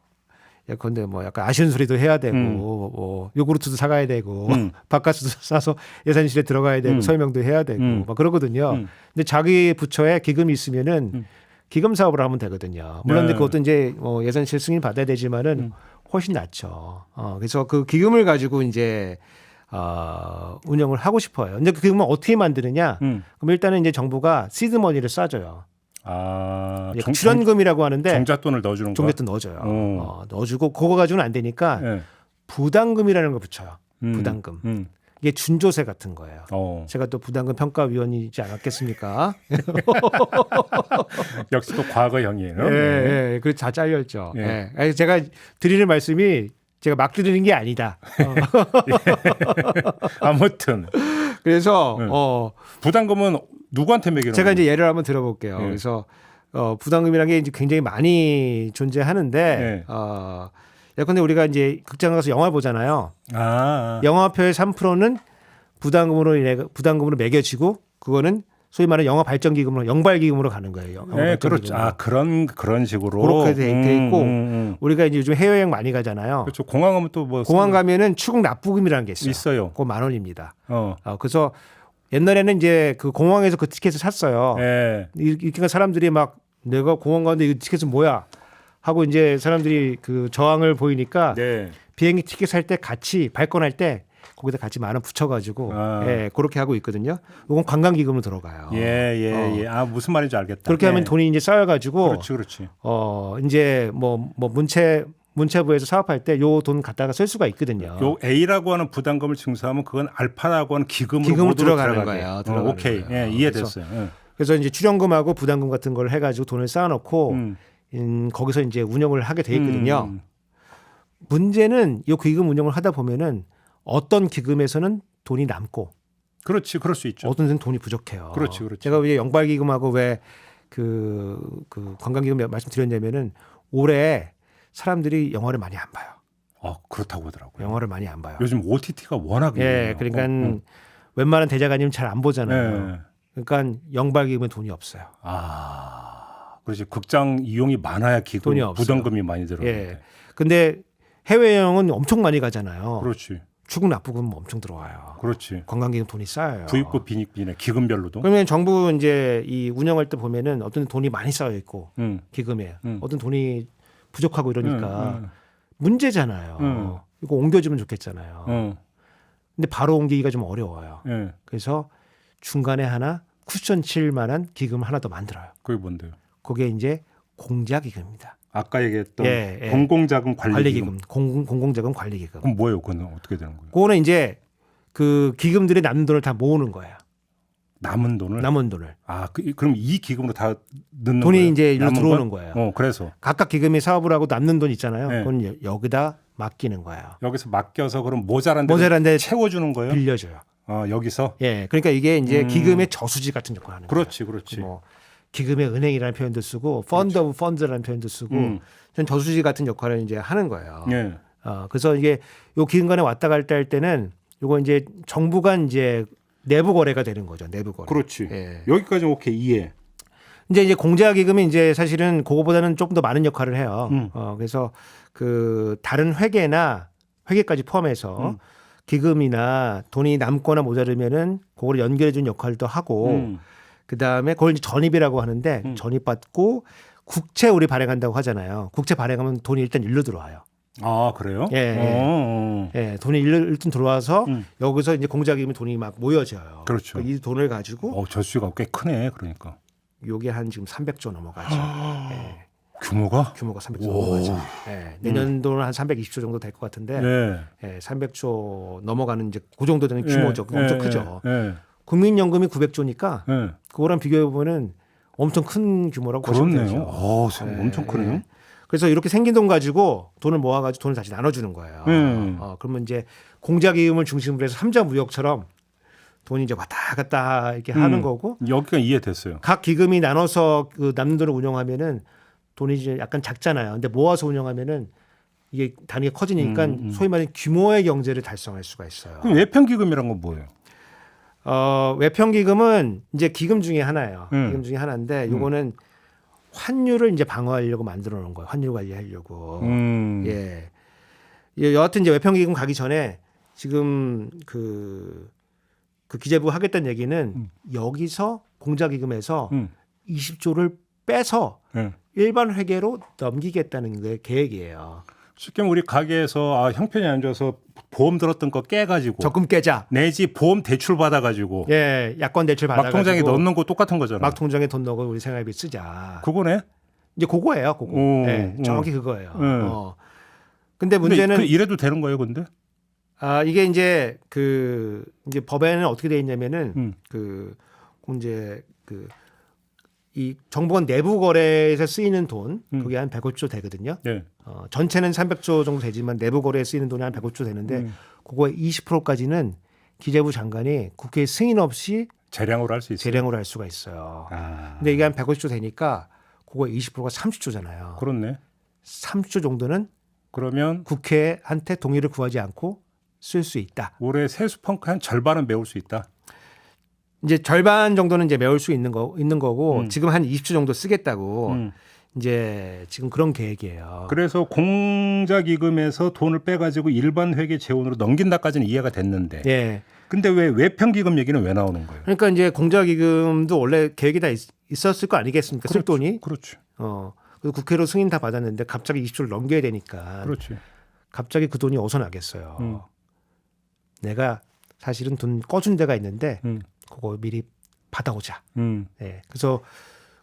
예컨대 뭐 약간 아쉬운 소리도 해야 되고 뭐 요구르트도 사가야 되고 밥값도 사서 예산실에 들어가야 되고 설명도 해야 되고 막 그러거든요. 근데 자기 부처에 기금이 있으면은 기금 사업을 하면 되거든요. 물론 그것도 이제 뭐 예산실 승인 받아야 되지만은 훨씬 낫죠. 그래서 그 기금을 가지고 이제 운영을 하고 싶어요. 근데 그 기금은 어떻게 만드느냐? 그럼 일단은 이제 정부가 시드머니를 쏴줘요. 아, 출연금이라고 하는데 종잣돈을 넣어주는 거. 종잣돈 넣어줘요. 넣어주고 그거 가지고는 안 되니까 예. 부담금이라는 걸 붙여요. 부담금. 이게 준조세 같은 거예요. 제가 또 부담금 평가위원이지 않았겠습니까? 역시 또 과거형이에요. 예, 그래서 다 잘렸죠. 예. 제가 드리는 말씀이 제가 막 드리는 게 아니다. 아무튼 그래서 부담금은 누구한테 매기는 제가 거예요? 이제 예를 한번 들어볼게요. 그래서 부담금이라는 게 이제 굉장히 많이 존재하는데 예컨대 우리가 이제 극장 가서 영화 보잖아요. 영화표의 3%는 부담금으로 매겨지고 그거는 소위 말하는 영화 발전 기금으로 영발 기금으로 가는 거예요. 네, 그렇죠. 그런 식으로 그렇게 돼 있고 우리가 이제 요즘 해외여행 많이 가잖아요. 그렇죠. 공항 가면 또 뭐 공항 가면은 추국 납부금이라는 게 있어요. 있어요. 그거 10,000원입니다. 그래서 옛날에는 이제 그 공항에서 그 티켓을 샀어요. 이렇게 사람들이 막 내가 공항 가는데 이 티켓은 뭐야 하고 이제 사람들이 그 저항을 보이니까 비행기 티켓 살 때 같이 발권할 때 거기다 같이 10,000원 붙여가지고 그렇게 하고 있거든요. 이건 관광기금으로 들어가요. 무슨 말인지 알겠다. 그렇게 하면 돈이 이제 쌓여가지고 그렇지. 이제 뭐 문체부에서 사업할 때 요 돈 갖다가 쓸 수가 있거든요. 요 A라고 하는 부담금을 징수하면 그건 알파라고 하는 기금으로 들어가는 거예요. 오케이. 이해됐어요. 그래서 이제 출연금하고 부담금 같은 걸 해가지고 돈을 쌓아놓고 거기서 이제 운영을 하게 돼 있거든요. 문제는 이 기금 운영을 하다 보면은 어떤 기금에서는 돈이 남고, 그렇지, 그럴 수 있죠. 어떤 데는 돈이 부족해요. 그렇지. 제가 왜 영발기금하고 왜 그 관광기금 말씀드렸냐면은 올해 사람들이 영화를 많이 안 봐요. 그렇다고 하더라고요. 영화를 많이 안 봐요. 요즘 OTT가 워낙 그러니까 웬만한 대작아니면 잘 안 보잖아요. 그러니까 영발기금은 돈이 없어요. 그렇지. 극장 이용이 많아야 돈이 없어요. 부담금이 많이 들어요. 근데 해외여행은 엄청 많이 가잖아요. 그렇지. 출국 납부금 엄청 들어와요. 그렇지. 관광기금 돈이 쌓여요. 부입국 빈익빈에 기금별로도. 그러면 정부 이제 이 운영할 때 보면은 어떤 돈이 많이 쌓여 있고 기금에 어떤 돈이 부족하고 이러니까 문제잖아요. 이거 옮겨주면 좋겠잖아요. 근데 바로 옮기기가 좀 어려워요. 그래서 중간에 하나 쿠션 칠 만한 기금 하나 더 만들어요. 그게 뭔데요? 그게 이제 공자기금입니다. 아까 얘기했던 공공자금 관리기금. 공공자금 관리기금. 그럼 뭐예요? 그건 어떻게 되는 거예요? 그거는 이제 그 기금들이 남는 돈을 다 모으는 거예요. 남은 돈을? 남은 돈을. 아, 그럼 이 기금으로 다 넣는 돈이 거예요? 이제 일로 들어오는 거예요. 그래서 각각 기금이 사업을 하고 남는 돈 있잖아요. 그건 여기다 맡기는 거예요. 여기서 맡겨서 그럼 모자란 데 채워주는 거예요? 빌려줘요. 여기서? 예, 그러니까 이게 이제 기금의 저수지 같은 역할을 하는 거예요. 그렇지. 뭐 기금의 은행이라는 표현도 쓰고 펀드 오브 펀드라는 표현도 쓰고 전 저수지 같은 역할을 이제 하는 거예요. 예. 그래서 이게 요 기금 간에 왔다 갈 때 할 때는 요거 이제 정부가 이제 내부 거래가 되는 거죠. 내부 거래. 그렇지. 예. 여기까지 오케이 이해. 이제 공자기금이 이제 사실은 그거보다는 조금 더 많은 역할을 해요. 그래서 그 다른 회계까지 포함해서 기금이나 돈이 남거나 모자르면은 그걸 연결해 준 역할도 하고 그다음에 그걸 이제 전입이라고 하는데 전입받고 국채 우리 발행한다고 하잖아요. 국채 발행하면 돈이 일단 일로 들어와요. 아, 그래요? 예, 돈이 일단 들어와서 여기서 이제 공자기금이 돈이 막 모여져요. 그렇죠. 이 돈을 가지고 저수지가 꽤 크네. 그러니까. 요게 한 지금 300조 넘어가죠. 예. 규모가 300조 넘어가죠. 예, 내년도는 한 320조 정도 될 것 같은데, 예, 300조 넘어가는 이제 그 정도 되는 규모죠. 엄청 크죠. 국민연금이 900조니까 그거랑 비교해 보면은 엄청 큰 규모라고 보시면 되죠. 엄청 크네요. 그래서 이렇게 생긴 돈 가지고 돈을 모아가지고 돈을 다시 나눠주는 거예요. 그러면 이제 공자기금을 중심으로 해서 삼자무역처럼 돈이 이제 왔다 갔다 이렇게 하는 거고. 여기가 이해됐어요. 각 기금이 나눠서 그 남는 돈을 운영하면은 돈이 이제 약간 작잖아요. 근데 모아서 운영하면은 이게 단위가 커지니까 소위 말하는 규모의 경제를 달성할 수가 있어요. 그럼 외평기금이란 건 뭐예요? 외평기금은 이제 기금 중에 하나예요. 기금 중에 하나인데 요거는 환율을 이제 방어하려고 만들어 놓은 거예요. 환율 관리하려고. 예. 여하튼 이제 외평기금 가기 전에 지금 그 기재부가 하겠다는 얘기는 여기서 공자기금에서 20조를 빼서 일반 회계로 넘기겠다는 게 계획이에요. 쉽게 우리 가게에서 형편이 안 좋아서 보험 들었던 거 깨가지고 적금 깨자. 내지 보험 대출 받아가지고 약관 대출 받아가지고 막 통장에 넣는 거 똑같은 거잖아. 막 통장에 돈 넣고 우리 생활비 쓰자. 그거네. 이제 그거예요. 그거. 정확히 그거예요. 근데 문제는 이래도 되는 거예요, 근데? 이게 이제 이제 법에는 어떻게 돼 있냐면은 이 정부가 내부 거래에서 쓰이는 돈 그게 한 105조 되거든요. 네. 전체는 300조 정도 되지만 내부 거래에 쓰이는 돈이 한 105조 되는데 그거의 20%까지는 기재부 장관이 국회 승인 없이 재량으로 할 수 있어요. 재량으로 할 수가 있어요. 근데 이게 한 150조 되니까 그거의 20%가 30조잖아요. 그렇네. 30조 정도는 그러면 국회한테 동의를 구하지 않고 쓸 수 있다. 올해 세수 펑크 한 절반은 메울 수 있다. 이제 절반 정도는 이제 메울 수 있는 거고 지금 한 20조 정도 쓰겠다고 이제 지금 그런 계획이에요. 그래서 공자기금에서 돈을 빼가지고 일반 회계 재원으로 넘긴다까지는 이해가 됐는데. 예. 근데 왜 외평기금 얘기는 왜 나오는 거예요? 그러니까 이제 공자기금도 원래 계획이 다 있었을 거 아니겠습니까? 쓸 돈이. 그렇지. 그래서 국회로 승인 다 받았는데 갑자기 20조를 넘겨야 되니까. 그렇지. 갑자기 그 돈이 어디서 나겠어요. 내가 사실은 돈 꺼준 데가 있는데 그거 미리 받아오자. 네, 그래서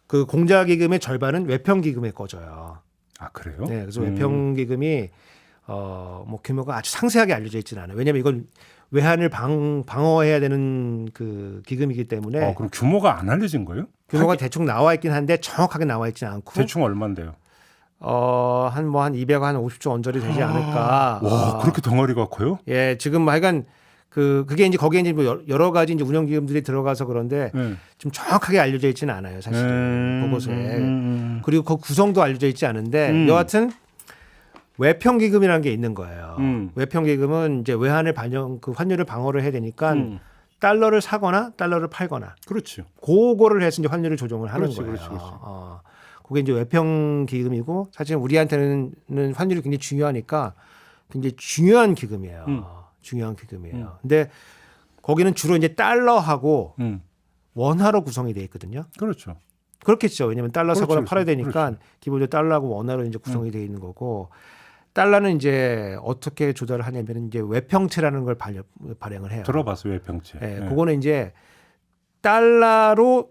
그 공자기금의 절반은 외평기금에 꺼져요. 아, 그래요? 네, 그래서 외평기금이 뭐 규모가 아주 상세하게 알려져 있지는 않아요. 왜냐하면 이건 외환을 방어해야 되는 그 기금이기 때문에. 그럼 규모가 안 알려진 거예요? 규모가 대충 나와 있긴 한데 정확하게 나와 있지는 않고. 대충 얼마인데요? 한 200, 한 50조 언저리 되지 않을까. 와, 그렇게 덩어리가 커요? 예, 지금 하여간 그게 이제 거기에 이제 뭐 여러 가지 이제 운영 기금들이 들어가서 그런데 좀 정확하게 알려져 있지는 않아요, 사실은 보고서에. 그리고 그 구성도 알려져 있지 않은데 여하튼 외평 기금이라는 게 있는 거예요. 외평 기금은 이제 외환을 환율을 방어를 해야 되니까 달러를 사거나 달러를 팔거나. 그렇지. 그거를 해서 이제 환율을 조정을 하는 거예요. 그렇지. 그게 이제 외평 기금이고 사실 우리한테는 환율이 굉장히 중요하니까 굉장히 중요한 기금이에요. 중요한 기금이에요. 근데 거기는 주로 이제 달러하고 원화로 구성이 돼 있거든요. 그렇죠. 그렇겠죠. 왜냐하면 달러 사거나 그렇죠. 팔아야 되니까 그렇죠. 기본적으로 달러하고 원화로 이제 구성이 돼 있는 거고 달러는 이제 어떻게 조달을 하냐면 이제 외평채라는 걸 발행을 해요. 들어봤어요, 외평채. 예, 그거는 이제 달러로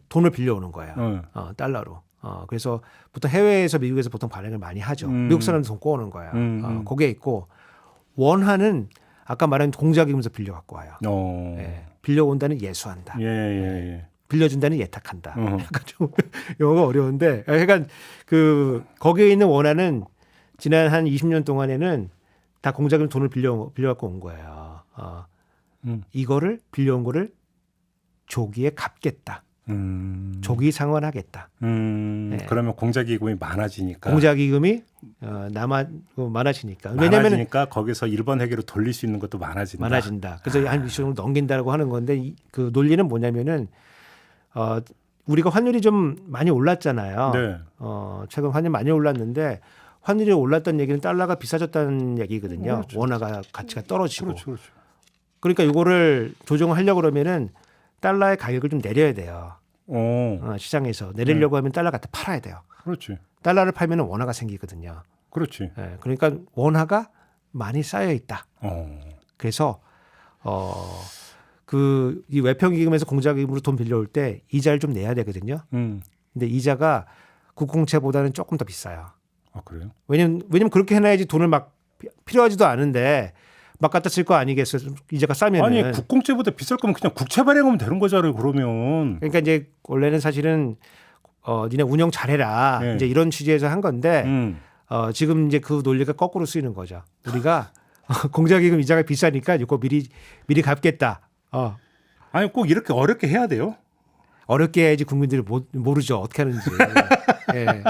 돈을 빌려오는 거예요. 달러로. 그래서 보통 해외에서 미국에서 보통 발행을 많이 하죠. 미국 사람들 돈 꼬우는 거예요. 그게 있고 원화는 아까 말한 공자기금에서 빌려 갖고 와요. 예, 빌려온다는 예수한다. 예. 빌려준다는 예탁한다. 약간 좀 영어가 어려운데, 약간 그 거기에 있는 원화는 지난 한 20년 동안에는 다 공자금 돈을 빌려 갖고 온 거예요. 이거를 빌려온 거를 조기에 갚겠다. 조기 상환하겠다. 네. 그러면 공자기금이 많아지니까. 공자기금이 많아지니까. 왜냐하면 많아지니까 거기서 일본 회계로 돌릴 수 있는 것도 많아진다. 그래서 한 이 정도 넘긴다라고 하는 건데 그 논리는 뭐냐면은 우리가 환율이 좀 많이 올랐잖아요. 네. 최근 환율 많이 올랐는데 환율이 올랐다는 얘기는 달러가 비싸졌다는 얘기거든요. 그렇죠. 원화가 가치가 떨어지고. 그렇죠. 그러니까 이거를 조정하려고 그러면은 달러의 가격을 좀 내려야 돼요. 시장에서 내리려고 하면 달러 갖다 팔아야 돼요. 그렇지. 달러를 팔면 원화가 생기거든요. 그렇지. 예, 그러니까 원화가 많이 쌓여 있다. 그래서 그 이 외평기금에서 공자기금으로 돈 빌려올 때 이자를 좀 내야 되거든요. 근데 이자가 국공채보다는 조금 더 비싸요. 아, 그래요? 왜냐면 그렇게 해놔야지 돈을 막 필요하지도 않은데 막 갖다 쓸 거 아니겠어요? 이자가 싸면은. 아니 국공채보다 비쌀 거면 그냥 국채 발행하면 되는 거잖아요. 그러면. 그러니까 이제 원래는 사실은 니네 운영 잘해라 네. 이제 이런 취지에서 한 건데 지금 이제 그 논리가 거꾸로 쓰이는 거죠. 우리가 공자기금 이자가 비싸니까 이거 미리 갚겠다. 아니 꼭 이렇게 어렵게 해야 돼요? 어렵게 해야지 국민들이 모르죠. 어떻게 하는지. 예.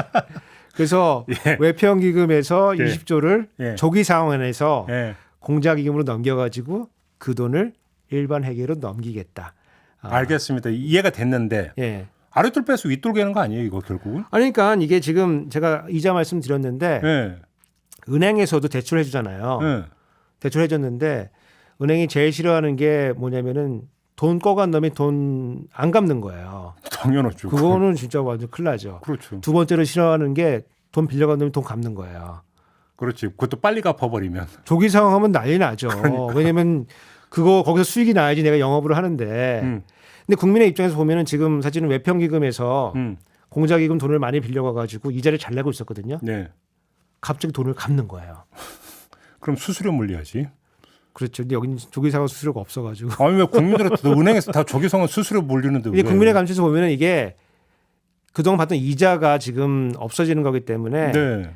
그래서 외평기금에서 20조를 조기 상환해서 공자기금으로 넘겨가지고 그 돈을 일반 회계로 넘기겠다. 알겠습니다. 이해가 됐는데 아랫돌 빼서 윗돌 개는 거 아니에요, 이거 결국은? 아니, 그러니까 이게 지금 제가 이자 말씀드렸는데 은행에서도 대출해 주잖아요. 대출해 줬는데 은행이 제일 싫어하는 게 뭐냐면은 돈 꺼간 놈이 돈 안 갚는 거예요. 당연하죠. 그거는 진짜 완전 큰일 나죠. 그렇죠. 두 번째로 싫어하는 게 돈 빌려간 놈이 돈 갚는 거예요. 그렇지. 그것도 빨리 갚아버리면. 조기 상환하면 난리 나죠. 왜냐면 그거 거기서 수익이 나야지 내가 영업을 하는데. 근데 국민의 입장에서 보면은 지금 사실은 외평기금에서 공자기금 돈을 많이 빌려가 가지고 이자를 잘 내고 있었거든요. 네. 갑자기 돈을 갚는 거예요. 그럼 수수료 물려야지. 그렇죠. 근데 여기는 조기상환 수수료가 없어가지고. 아니 왜 국민들한테 은행에서 다 조기상환 수수료 물리는데 왜? 국민의 감시에서 보면은 이게 그동안 받던 이자가 지금 없어지는 거기 때문에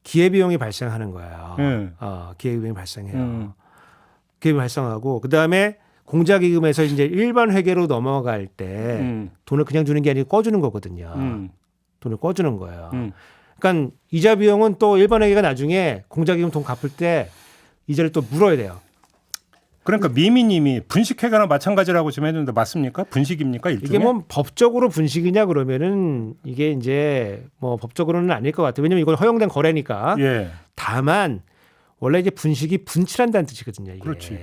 기회비용이 발생하는 거예요. 기회비용이 발생해요. 기회비용이 발생하고 그 다음에 공자기금에서 이제 일반 회계로 넘어갈 때 돈을 그냥 주는 게 아니고 꺼주는 거거든요. 돈을 꺼주는 거예요. 그러니까 이자 비용은 또 일반 회계가 나중에 공자기금 돈 갚을 때 이자를 또 물어야 돼요. 그러니까 미미님이 분식회계나 마찬가지라고 지금 해줬는데 맞습니까? 분식입니까? 일종의? 이게 뭐 법적으로 분식이냐 그러면은 이게 이제 뭐 법적으로는 아닐 것 같아요. 왜냐면 이건 허용된 거래니까. 다만 원래 이제 분식이 분칠한다는 뜻이거든요. 이게. 그렇지.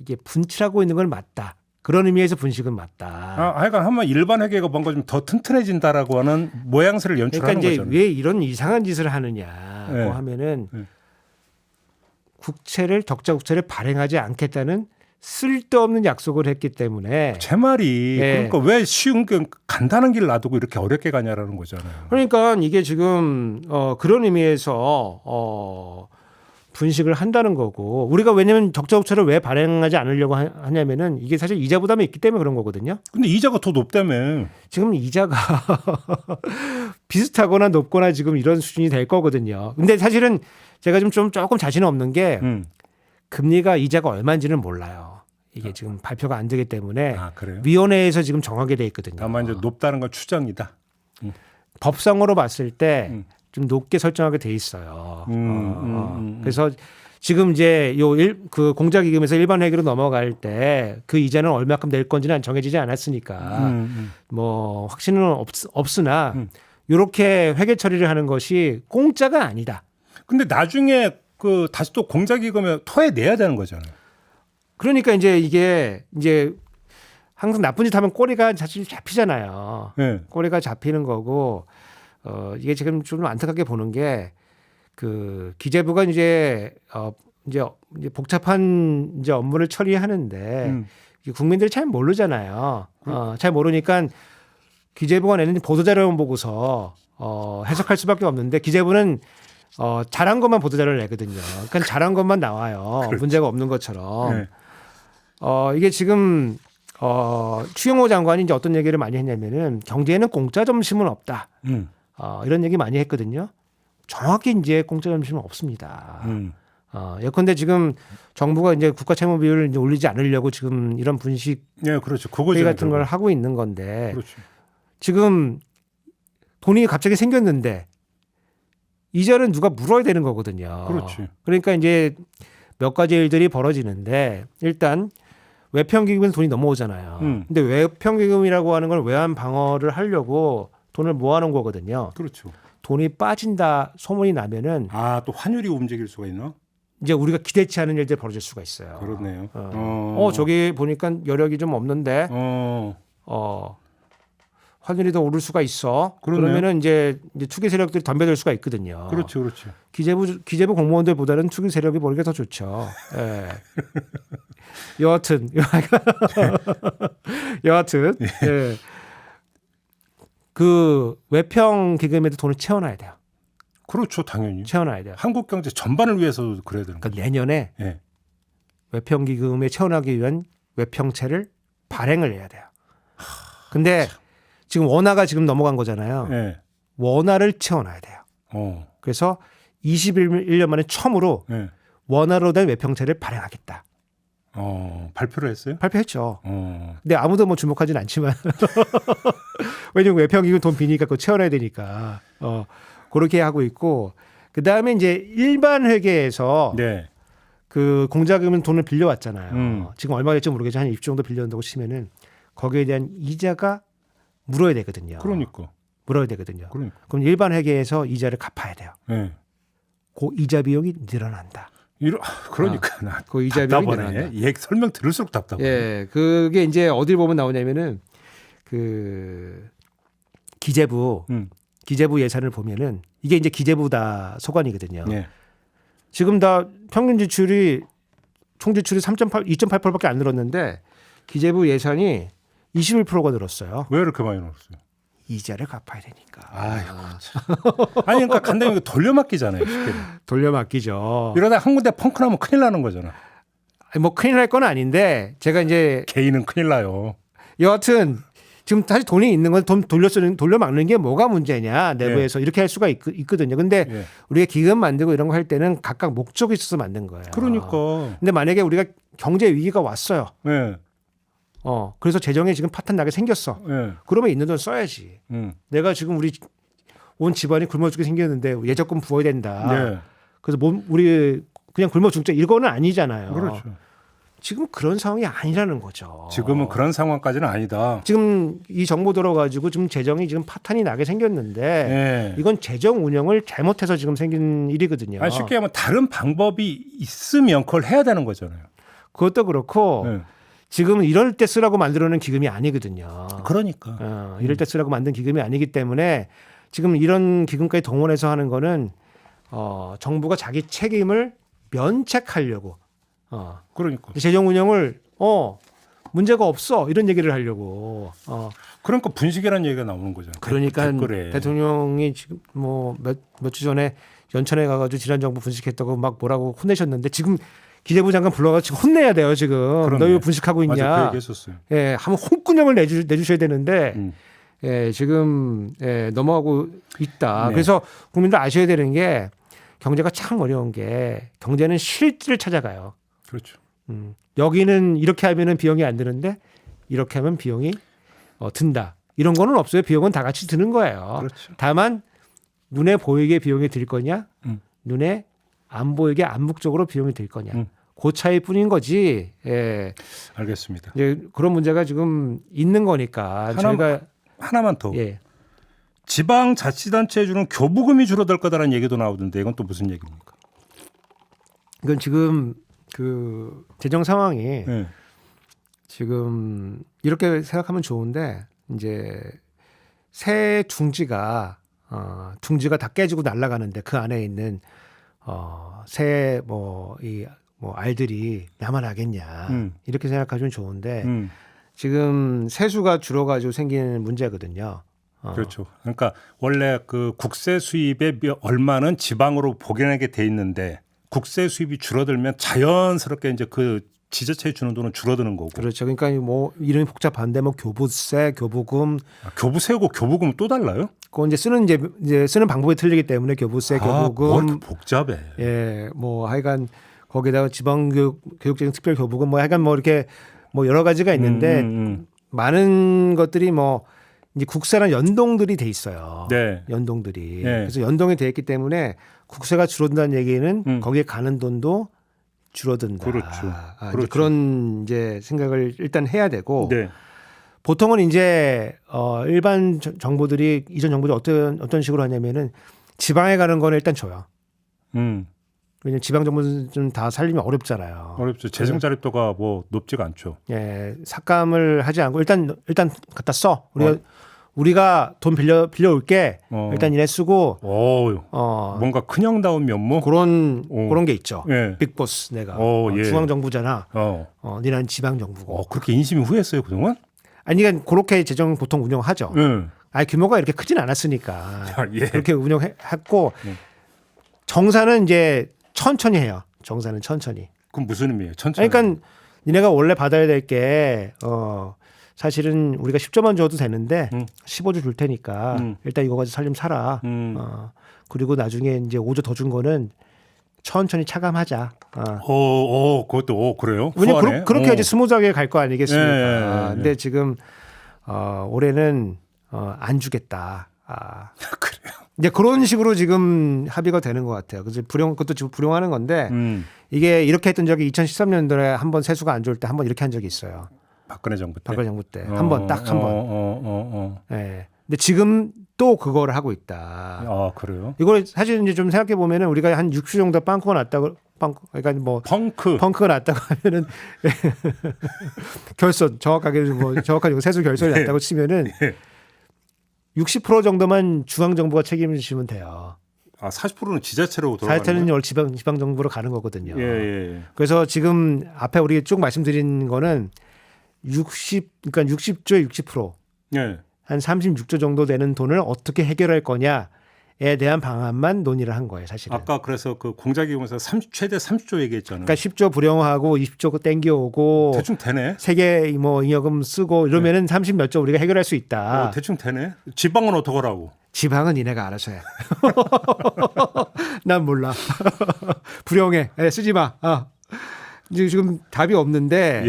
이게 분칠하고 있는 건 맞다. 그런 의미에서 분식은 맞다. 하여간 한번 일반 회계가 뭔가 좀 더 튼튼해진다라고 하는 모양새를 연출하는 그러니까 이제 거잖아요. 왜 이런 이상한 짓을 하느냐고 하면은 국채를 적자 국채를 발행하지 않겠다는 쓸데없는 약속을 했기 때문에 제 말이 그러니까 왜 쉬운 간단한 길 놔두고 이렇게 어렵게 가냐라는 거잖아요. 그러니까 이게 지금 그런 의미에서 분식을 한다는 거고 우리가 왜냐하면 적자 국채를 왜 발행하지 않으려고 하냐면은 이게 사실 이자 부담이 있기 때문에 그런 거거든요. 근데 이자가 더 높다며. 지금 이자가 비슷하거나 높거나 지금 이런 수준이 될 거거든요. 근데 사실은 제가 조금 자신 없는 게 금리가 이자가 얼마인지는 몰라요. 이게 지금 발표가 안 되기 때문에 그래요? 위원회에서 지금 정하게 돼 있거든요. 다만 이제 높다는 건 추정이다. 법상으로 봤을 때 좀 높게 설정하게 돼 있어요. 그래서 지금 이제 그 공자기금에서 일반 회계로 넘어갈 때 그 이자는 얼마큼 낼 건지는 정해지지 않았으니까 뭐 확신은 없으나 이렇게 회계 처리를 하는 것이 공짜가 아니다. 근데 나중에 그 다시 또 공자기금에 토해내야 되는 거잖아요. 그러니까 이제 이게 이제 항상 나쁜 짓 하면 꼬리가 사실 잡히잖아요. 네. 꼬리가 잡히는 거고 이게 지금 좀 안타깝게 보는 게 그 기재부가 이제 복잡한 이제 업무를 처리하는데 이게 국민들이 잘 모르잖아요. 잘 모르니까 기재부가 내는 보도자료만 보고서 해석할 수밖에 없는데 기재부는 잘한 것만 보도자료를 내거든요. 그러니까 잘한 것만 나와요. 그렇죠. 문제가 없는 것처럼. 네. 이게 지금 추경호 장관이 이제 어떤 얘기를 많이 했냐면은 경제에는 공짜 점심은 없다. 이런 얘기 많이 했거든요. 정확히 이제 공짜 점심은 없습니다. 예컨대 지금 정부가 이제 국가 채무 비율을 이제 올리지 않으려고 지금 이런 분식 네, 그렇죠. 회의 같은 걸 하고 있는 건데 그렇죠. 지금 돈이 갑자기 생겼는데 이자는 누가 물어야 되는 거거든요. 그렇지. 그러니까 이제 몇 가지 일들이 벌어지는데 일단 외평기금에서 돈이 넘어오잖아요. 근데 외평기금이라고 하는 걸 외환 방어를 하려고 돈을 모아놓은 거거든요. 그렇죠. 돈이 빠진다 소문이 나면은 또 환율이 움직일 수가 있나? 이제 우리가 기대치 않은 일들이 벌어질 수가 있어요. 그렇네요. 저기 보니까 여력이 좀 없는데 환율이 더 오를 수가 있어. 그러네요. 그러면은 이제 투기 세력들이 덤벼들 수가 있거든요. 그렇죠, 그렇죠. 기재부 공무원들보다는 투기 세력이 모르게 더 좋죠. 예. 여하튼 예. 그 외평 기금에도 돈을 채워놔야 돼요. 그렇죠, 당연히. 채워놔야 돼요. 한국 경제 전반을 위해서도 그래야 되는 거죠. 그러니까 내년에 네. 외평 기금에 채워나기 위한 외평채를 발행을 해야 돼요. 근데 지금 원화가 지금 넘어간 거잖아요. 네. 원화를 채워놔야 돼요. 그래서 21년 만에 처음으로 네. 원화로 된 외평채를 발행하겠다. 발표를 했어요? 발표했죠. 근데 아무도 뭐 주목하진 않지만 왜냐면 외평기금 돈 비니까 그거 채워놔야 되니까 그렇게 하고 있고 그 다음에 이제 일반 회계에서 네. 그 공자금은 돈을 빌려왔잖아요. 지금 얼마 될지 모르겠지만 한 2조 정도 빌려온다고 치면은 거기에 대한 이자가 물어야 되거든요. 그러니까. 물어야 되거든요. 그러니까. 그럼 일반 회계에서 이자를 갚아야 돼요. 네. 그 이자 비용이 늘어난다. 그러니까 나 그 이자 비용이 답답하네. 늘어난다. 얘 설명 들을수록 답답해. 예, 그게 이제 어딜 보면 나오냐면은 그 기재부 예산을 보면은 이게 이제 기재부다 소관이거든요. 네. 지금 다 평균 지출이 총 지출이 2.8%밖에 안 늘었는데 기재부 예산이 21%가 늘었어요. 왜 이렇게 많이 넣었어요? 이자를 갚아야 되니까. 아이고 참. 아니 그러니까 간단히 돌려막기잖아요. 쉽게. 돌려막기죠. 이러다 한 군데 펑크 나면 큰일 나는 거잖아. 뭐 큰일 날 건 아닌데 제가 이제 개인은 큰일 나요. 여하튼 지금 사실 돈이 있는 건 돈 돌려막는 게 뭐가 문제냐 내부에서 이렇게 할 수가 있거든요. 근데 우리가 기금 만들고 이런 거 할 때는 각각 목적이 있어서 만든 거예요. 그러니까. 근데 만약에 우리가 경제 위기가 왔어요. 네. 그래서 재정에 지금 파탄 나게 생겼어. 네. 그러면 있는 돈 써야지. 내가 지금 우리 온 집안이 굶어 죽게 생겼는데 예적금 부어야 된다. 네. 그래서 우리 그냥 굶어 죽자 이거는 아니잖아요. 그렇죠. 지금 그런 상황이 아니라는 거죠. 지금은 그런 상황까지는 아니다. 지금 이 정부 들어가지고 지금 재정이 지금 파탄이 나게 생겼는데 네. 이건 재정 운영을 잘못해서 지금 생긴 일이거든요. 아니, 쉽게 하면 다른 방법이 있으면 그걸 해야 되는 거잖아요. 그것도 그렇고 네. 지금은 이럴 때 쓰라고 만들어놓은 기금이 아니거든요. 그러니까. 이럴 때 쓰라고 만든 기금이 아니기 때문에 지금 이런 기금까지 동원해서 하는 거는 정부가 자기 책임을 면책하려고. 그러니까. 재정 운영을 문제가 없어 이런 얘기를 하려고. 그러니까 분식이라는 얘기가 나오는 거잖아요. 그러니까 댓글에. 대통령이 지금 뭐 몇 주 전에 연천에 가가지고 지난 정부 분식했다고 막 뭐라고 혼내셨는데 지금 기재부 장관 불러가지고 혼내야 돼요 지금. 너 왜 분식하고 있냐. 맞아, 그 얘기했었어요. 예, 한번 홍군형을 내주셔야 되는데 지금 넘어가고 있다. 네. 그래서 국민들 아셔야 되는 게 경제가 참 어려운 게 경제는 실질을 찾아가요. 그렇죠. 여기는 이렇게 하면은 비용이 안 드는데 이렇게 하면 비용이 든다. 이런 거는 없어요. 비용은 다 같이 드는 거예요. 그렇죠. 다만 눈에 보이게 비용이 들 거냐, 눈에 안 보이게 암묵적으로 비용이 들 거냐. 그 차이뿐인 거지. 예. 알겠습니다. 이제 그런 문제가 지금 있는 거니까 저희가 하나만 더. 예. 지방자치단체에 주는 교부금이 줄어들 거다라는 얘기도 나오던데 이건 또 무슨 얘기입니까? 이건 지금 그 재정 상황이 예. 지금 이렇게 생각하면 좋은데 이제 새 둥지가 다 깨지고 날아가는데 그 안에 있는 새 뭐 알들이 남아나겠냐 이렇게 생각하시면 좋은데 지금 세수가 줄어가지고 생기는 문제거든요. 그렇죠. 그러니까 원래 그 국세 수입의 얼마는 지방으로 보내게 돼 있는데 국세 수입이 줄어들면 자연스럽게 이제 그 지자체에 주는 돈은 줄어드는 거고. 그렇죠. 그러니까 뭐 이름이 복잡한데 뭐 교부세, 교부금, 교부세고 교부금은 또 달라요? 그거 이제 쓰는 방법이 틀리기 때문에 교부세, 교부금. 뭘 이렇게 복잡해. 예, 뭐 하여간 거기다가 지방교육적인 특별교부금 뭐 하여간 뭐 이렇게 뭐 여러 가지가 있는데 많은 것들이 뭐 이제 국세랑 연동들이 돼 있어요. 네. 연동들이. 네. 그래서 연동이 돼 있기 때문에 국세가 줄어든다는 얘기는 거기에 가는 돈도 줄어든다. 그렇죠. 이제 그런 이제 생각을 일단 해야 되고 네. 보통은 이제 일반 정부들이 이전 정부들이 어떤 식으로 하냐면은 지방에 가는 거는 일단 줘요. 왜냐면 지방 정부는 좀 다 살리면 어렵잖아요. 어렵죠. 재정 자립도가 뭐 높지가 않죠. 예, 삭감을 하지 않고 일단 갖다 써. 우리가 돈 빌려 올게. 일단 이래 쓰고. 뭔가 큰형다운 면모 그런 게 있죠. 예. 빅보스 내가 예. 중앙 정부잖아. 니는 지방 정부고. 그렇게 인심이 후했어요 그동안? 아니 그러니까 그렇게 재정 보통 운영하죠. 아니 규모가 이렇게 크진 않았으니까 예. 그렇게 운영했고 정사는 이제 천천히 해요. 정사는 천천히. 그럼 무슨 의미예요? 천천히. 그러니까 니네가 원래 받아야 될 게 사실은 우리가 10조만 줘도 되는데 15조 줄 테니까 일단 이거 가지고 살 좀 살아. 그리고 나중에 이제 5조 더 준 거는 천천히 차감하자. 그것도 그래요? 왜냐면 그렇게 이제 스무스하게 갈 거 아니겠습니까? 예. 근데 지금 올해는 안 주겠다. 그래요. 이제 그런 식으로 지금 합의가 되는 것 같아요. 그래서 그것도 지금 불용하는 건데 이게 이렇게 했던 적이 2013년도에 한번 세수가 안 좋을 때 한번 이렇게 한 적이 있어요. 박근혜 정부 때. 박근혜 정부 때 한 번 딱 한 번. 예. 근데 지금 또 그거를 하고 있다. 그래요? 이걸 사실 이제 좀 생각해 보면은 우리가 한 6주 정도 빵꾸가 났다고 그러니까 뭐 펑크가 났다고 하면은 결손 정확하게 세수 결손이 났다고 치면은 60% 정도만 중앙 정부가 책임을 지시면 돼요. 40%는 지자체로 돌아가는 거예요? 지방 정부로 가는 거거든요. 예. 그래서 지금 앞에 우리 쭉 말씀드린 거는 60조에 60%. 예. 한 36조 정도 되는 돈을 어떻게 해결할 거냐에 대한 방안만 논의를 한 거예요, 사실은. 아까 그래서 그 공자기금에서 최대 30조 얘기했잖아요. 그러니까 10조 불용하고 20조 땡겨오고 대충 되네. 세계 뭐 잉여금 쓰고 이러면은 30 몇 조 우리가 해결할 수 있다. 대충 되네. 지방은 어떡하라고? 지방은 니네가 알아서 해. 난 몰라. 불용해. 쓰지 마. 이제 지금 답이 없는데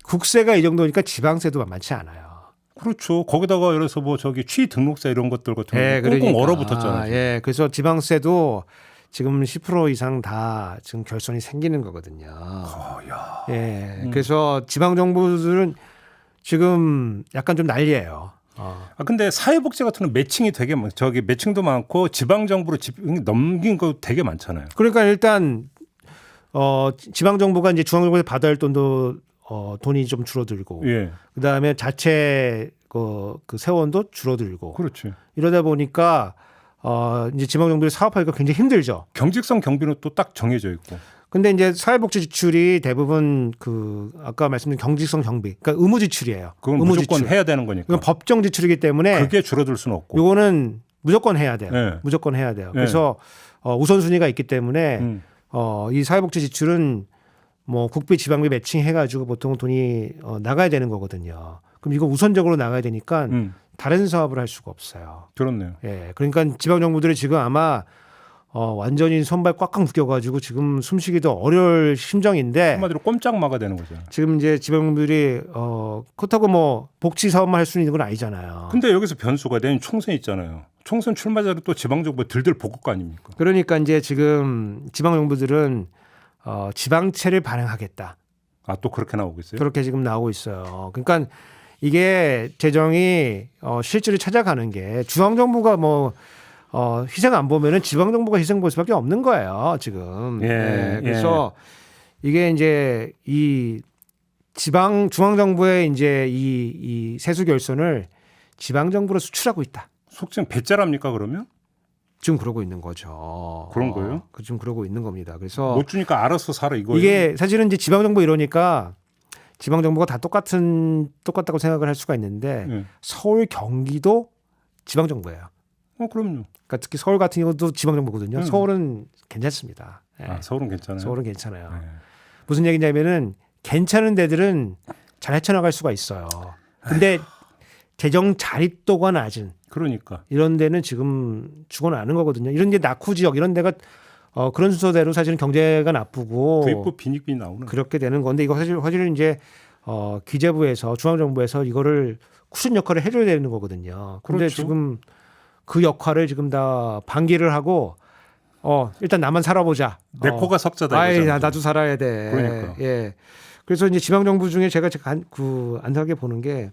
국세가 이 정도니까 지방세도 만만치 않아요. 그렇죠. 거기다가 예를 들어서 뭐 취 등록세 이런 것들 같은 거 꽁꽁 얼어붙었잖아요. 예, 그래서 지방세도 지금 10% 이상 다 지금 결손이 생기는 거거든요. 예, 그래서 지방 정부들은 지금 약간 좀 난리예요. 근데 사회복지 같은 건 매칭이 되게 매칭도 많고 지방 정부로 넘긴 거 되게 많잖아요. 그러니까 일단 지방 정부가 이제 중앙 정부에서 받아야 할 돈도 돈이 좀 줄어들고, 그다음에 자체 그 세원도 줄어들고, 그렇지. 이러다 보니까 이제 지방 정부들이 사업하기가 굉장히 힘들죠. 경직성 경비는 또 딱 정해져 있고. 근데 이제 사회복지 지출이 대부분 아까 말씀드린 경직성 경비, 그러니까 의무 지출이에요. 그건 무조건 지출. 해야 되는 거니까. 이건 법정 지출이기 때문에 그게 줄어들 수는 없고. 이거는 무조건 해야 돼요. 무조건 해야 돼요. 그래서 우선순위가 있기 때문에 이 사회복지 지출은 뭐 국비 지방비 매칭해가지고 보통 돈이 나가야 되는 거거든요. 그럼 이거 우선적으로 나가야 되니까 다른 사업을 할 수가 없어요. 그렇네요. 예, 그러니까 지방 정부들이 지금 아마 완전히 손발 꽉꽉 묶여가지고 지금 숨쉬기도 어려울 심정인데, 한마디로 꼼짝 막아야 되는 거죠. 지금 이제 지방 정부들이 그렇다고 뭐 복지 사업만 할 수 있는 건 아니잖아요. 근데 여기서 변수가 내년 총선 있잖아요. 총선 출마자로 또 지방 정부 들들 볶을 거 아닙니까? 그러니까 이제 지금 지방 정부들은 지방채를 발행하겠다. 또 그렇게 나오고 있어요? 그렇게 지금 나오고 있어요. 그러니까 이게 재정이 실질을 찾아가는 게 중앙 정부가 뭐 희생 안 보면은 지방 정부가 희생 볼 수밖에 없는 거예요, 지금. 그래서 이게 이제 이 지방 중앙 정부의 이제 이 세수 결손을 지방 정부로 수출하고 있다. 속칭 배짜랍니까 그러면? 지금 그러고 있는 거죠. 그런 거예요? 지금 그러고 있는 겁니다. 그래서 못 주니까 알아서 살아 이거예요. 이게 사실은 이제 지방 정부 이러니까 지방 정부가 다 똑같다고 생각을 할 수가 있는데 네. 서울, 경기도 지방 정부예요. 그럼요. 그러니까 특히 서울 같은 경우도 지방 정부거든요. 서울은 괜찮습니다. 예. 서울은 괜찮아요. 서울은 괜찮아요. 네. 무슨 얘기냐면은 괜찮은 데들은 잘 헤쳐나갈 수가 있어요. 근데 재정 자립도가 낮은 그러니까. 이런 데는 지금 죽어나는 거거든요. 이런 데 낙후 지역 이런 데가 그런 순서대로 사실은 경제가 나쁘고 부익부 빈익빈이 나오는. 그렇게 되는 건데 이거 사실은 이제 기재부에서 중앙정부에서 이거를 쿠션 역할을 해줘야 되는 거거든요. 그런데 그렇죠. 지금 그 역할을 지금 다 방기를 하고 일단 나만 살아보자. 내 코가 석자다. 아이, 이거잖아요. 나도 살아야 돼. 그러니까. 예. 그래서 이제 지방 정부 중에 제가 안타깝게 보는 게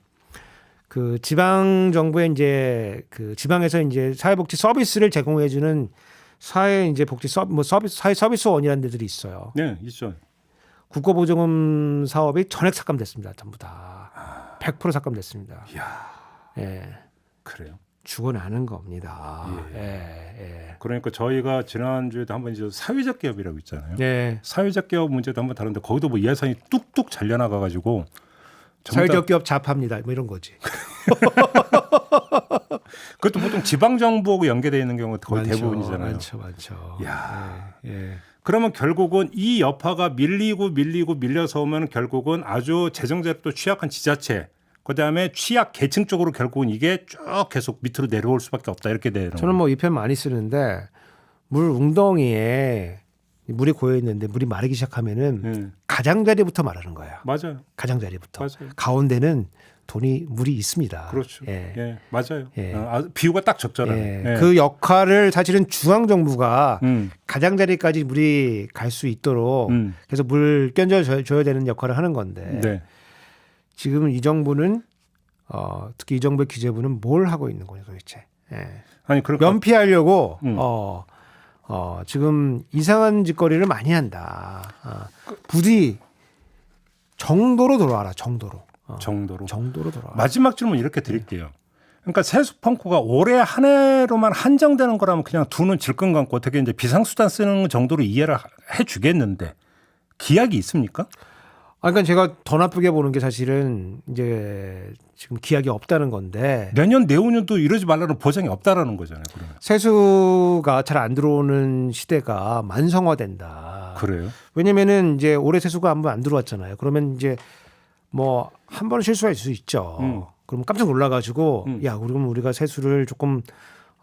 그 지방 정부에 이제 그 지방에서 이제 사회복지 서비스를 제공해주는 사회 이제 복지 사회 서비스원이라는 데들이 있어요. 네, 있죠. 국고보조금 사업이 전액 삭감됐습니다. 전부 다 100% 삭감됐습니다. 이야, 예. 그래요. 죽어나는 겁니다. 예. 그러니까 저희가 지난주에도 한번 이제 사회적 기업이라고 있잖아요. 네. 사회적 기업 문제도 한번 다뤘는데 거기도 뭐 예산이 뚝뚝 잘려나가 가지고 사회적 기업 잡합니다. 뭐 이런 거지. 그것도 보통 지방 정부하고 연계되어 있는 경우가 거의 많죠, 대부분이잖아요. 많죠. 야. 예. 그러면 결국은 이 여파가 밀려서 오면 결국은 아주 재정제도 취약한 지자체, 그다음에 취약 계층 쪽으로 결국은 이게 쭉 계속 밑으로 내려올 수밖에 없다 이렇게 되는 저는 뭐 이 편 많이 쓰는데 물 웅덩이에 물이 고여 있는데 물이 마르기 시작하면은 가장자리부터 마르는 거예요. 맞아요. 가장자리부터. 맞아요. 가운데는 물이 있습니다. 그렇죠. 예. 맞아요. 예. 비유가 딱 적절하네. 예. 그 역할을 사실은 중앙 정부가 음. 가장자리까지 물이 갈 수 있도록 그래서 물 견뎌줘야 되는 역할을 하는 건데 네. 지금 이 정부는 특히 이 정부의 기재부는 뭘 하고 있는 거냐 도대체. 예. 아니 그러니까 면피하려고 지금 이상한 짓거리를 많이 한다. 부디 정도로 돌아와라. 정도로 돌아와. 마지막 질문 이렇게 드릴게요. 그러니까 세수 펑크가 올해 한 해로만 한정되는 거라면 그냥 두 눈 질끈 감고 어떻게 이제 비상수단 쓰는 정도로 이해를 해주겠는데 기약이 있습니까? 그러니까 제가 더 나쁘게 보는 게 사실은 이제 지금 기약이 없다는 건데 내년 내후년도 이러지 말라는 보장이 없다라는 거잖아요. 그러면. 세수가 잘 안 들어오는 시대가 만성화된다. 그래요? 왜냐면은 이제 올해 세수가 한 번 안 들어왔잖아요. 그러면 이제 뭐 한 번은 실수할 수 있죠. 그럼 깜짝 놀라가지고 야, 그럼 우리가 세수를 조금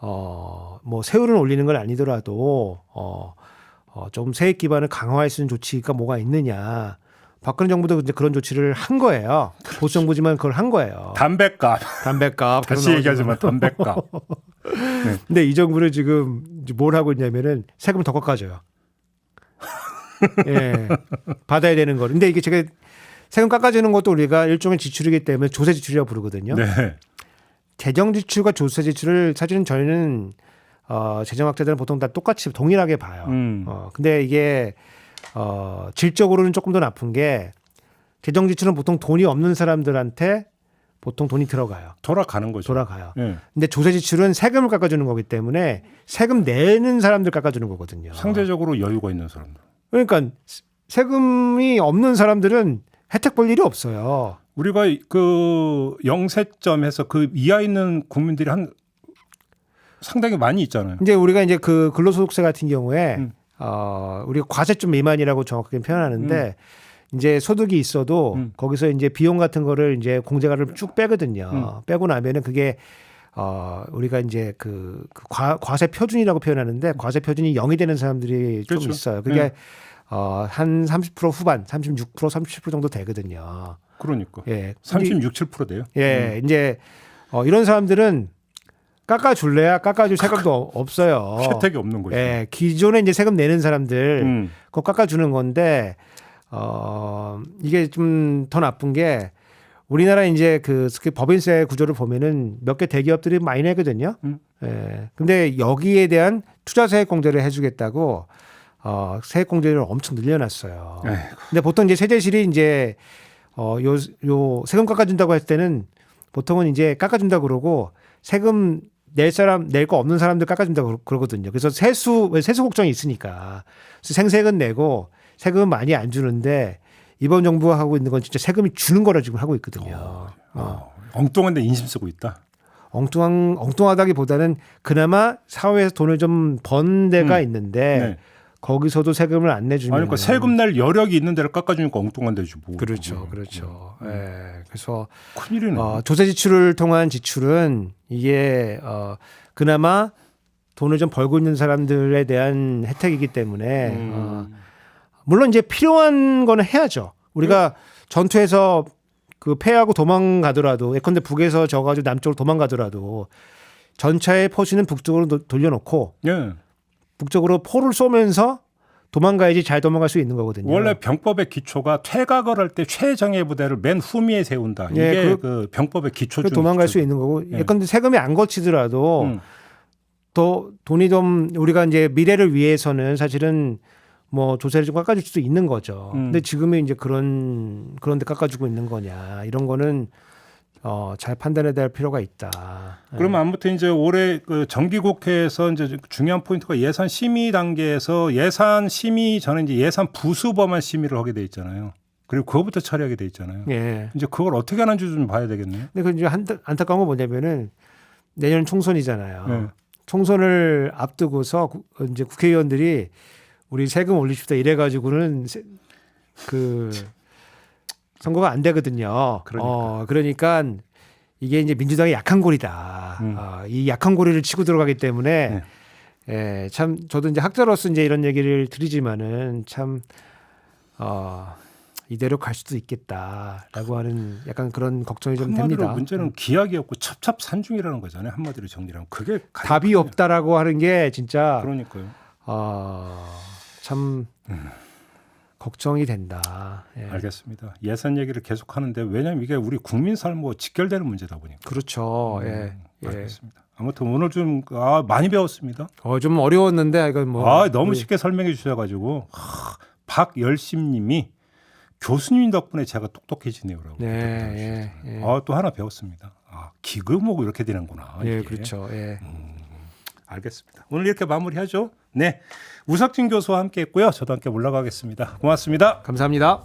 뭐 세율을 올리는 건 아니더라도 좀 세액 기반을 강화할 수 있는 조치가 뭐가 있느냐. 박근혜 정부도 이제 그런 조치를 한 거예요. 보수 정부지만 그걸 한 거예요. 담배값. 다시 얘기하지만 담배값. 네. 근데 이 정부는 지금 뭘 하고 있냐면은 세금을 더 깎아줘요. 예, 받아야 되는 거. 근데 이게 제가 세금 깎아주는 것도 우리가 일종의 지출이기 때문에 조세 지출이라고 부르거든요. 네. 재정 지출과 조세 지출을 사실은 저희는 재정학자들은 보통 다 똑같이 동일하게 봐요. 근데 이게 질적으로는 조금 더 나쁜 게 재정 지출은 보통 돈이 없는 사람들한테 보통 돈이 들어가요. 돌아가는 거죠. 돌아가요. 네. 근데 조세 지출은 세금을 깎아주는 거기 때문에 세금 내는 사람들 깎아주는 거거든요. 상대적으로 여유가 있는 사람들. 그러니까 세금이 없는 사람들은 혜택 볼 일이 없어요. 우리가 그 영세점에서 그 이하 있는 국민들이 상당히 많이 있잖아요. 이제 우리가 이제 그 근로소득세 같은 경우에 우리가 과세점 미만이라고 정확하게 표현하는데 이제 소득이 있어도 거기서 이제 비용 같은 거를 이제 공제가를 쭉 빼거든요. 빼고 나면은 그게 우리가 이제 그 과세 표준이라고 표현하는데 과세 표준이 0이 되는 사람들이 그렇죠. 좀 있어요. 그게 한 30% 후반, 36%, 30% 정도 되거든요. 그러니까. 예. 36, 7% 돼요. 예. 이제 이런 사람들은 깎아줄래야 깎아줄 생각도 없어요. 혜택이 없는 거죠. 예. 기존에 이제 세금 내는 사람들 그거 깎아주는 건데 이게 좀 더 나쁜 게 우리나라 이제 그 법인세 구조를 보면은 몇 개 대기업들이 많이 내거든요. 예. 근데 여기에 대한 투자세 공제를 해주겠다고 세액공제를 엄청 늘려놨어요. 에이구. 근데 보통 이제 세제실이 이제 요 세금 깎아준다고 할 때는 보통은 이제 깎아준다 그러고 세금 낼 거 없는 사람들 깎아준다고 그러거든요. 그래서 세수 걱정이 있으니까 그래서 생색은 내고 세금은 많이 안 주는데 이번 정부가 하고 있는 건 진짜 세금이 주는 거라 지금 하고 있거든요. 엉뚱한데 인심 쓰고 있다. 엉뚱하다기보다는 그나마 사회에서 돈을 좀 번 데가 있는데 네. 거기서도 세금을 안 내주면 그러니까 세금 낼 여력이 있는 데를 깎아주니까 엉뚱한 데지 뭐. 그렇죠. 그래서 큰일이네. 조세 지출을 통한 지출은 이게 그나마 돈을 좀 벌고 있는 사람들에 대한 혜택이기 때문에 물론 이제 필요한 거는 해야죠. 우리가 전투에서 그 패하고 도망가더라도 예컨대 북에서 져가지고 남쪽으로 도망가더라도 전차의 포신은 북쪽으로 돌려놓고 예. 북쪽으로 포를 쏘면서 도망가야지 잘 도망갈 수 있는 거거든요. 원래 병법의 기초가 퇴각을 할 때 최정예 부대를 맨 후미에 세운다. 이게 예, 그 병법의 기초 중 도망갈 기초죠. 수 있는 거고. 예. 예컨대 세금이 안 거치더라도 또 돈이 좀 우리가 이제 미래를 위해서는 사실은 뭐 조세를 좀 깎아줄 수도 있는 거죠. 근데 지금은 이제 그런 데 깎아주고 있는 거냐 이런 거는 잘 판단해야 될 필요가 있다. 그러면 아무튼 이제 올해 그 정기국회에서 이제 중요한 포인트가 예산 심의 단계에서 예산 심의 전에 이제 예산 부수법안 심의를 하게 돼 있잖아요. 그리고 그거부터 처리하게 돼 있잖아요. 예. 이제 그걸 어떻게 하는지 좀 봐야 되겠네요. 근데 그 이제 안타까운 건 뭐냐면은 내년 총선이잖아요. 네. 총선을 앞두고서 이제 국회의원들이 우리 세금 올리십시오 이래가지고는 그 선거가 안 되거든요. 그러니까 이게 이제 민주당의 약한 고리다. 이 약한 고리를 치고 들어가기 때문에 참 저도 이제 학자로서 이제 이런 얘기를 드리지만은 참 이대로 갈 수도 있겠다라고 하는 약간 그런 걱정이 좀 한마디로 됩니다. 문제는 기약이 없고 첩첩산중이라는 거잖아요. 한마디로 정리하면 그게 답이 없다라고 하는 게 진짜 그러니까요. 참 걱정이 된다. 예. 알겠습니다. 예산 얘기를 계속 하는데 왜냐하면 이게 우리 국민 삶과 직결되는 문제다 보니까. 그렇죠. 알겠습니다. 아무튼 오늘 좀 많이 배웠습니다. 좀 어려웠는데 이거 뭐 너무 쉽게 설명해 주셔가지고 박열심님이 교수님 덕분에 제가 똑똑해지네요라고. 네. 또 하나 배웠습니다. 기금하고 이렇게 되는구나. 예, 이게. 그렇죠. 예. 알겠습니다. 오늘 이렇게 마무리하죠. 네, 우석진 교수와 함께했고요. 저도 함께 올라가겠습니다. 고맙습니다. 감사합니다.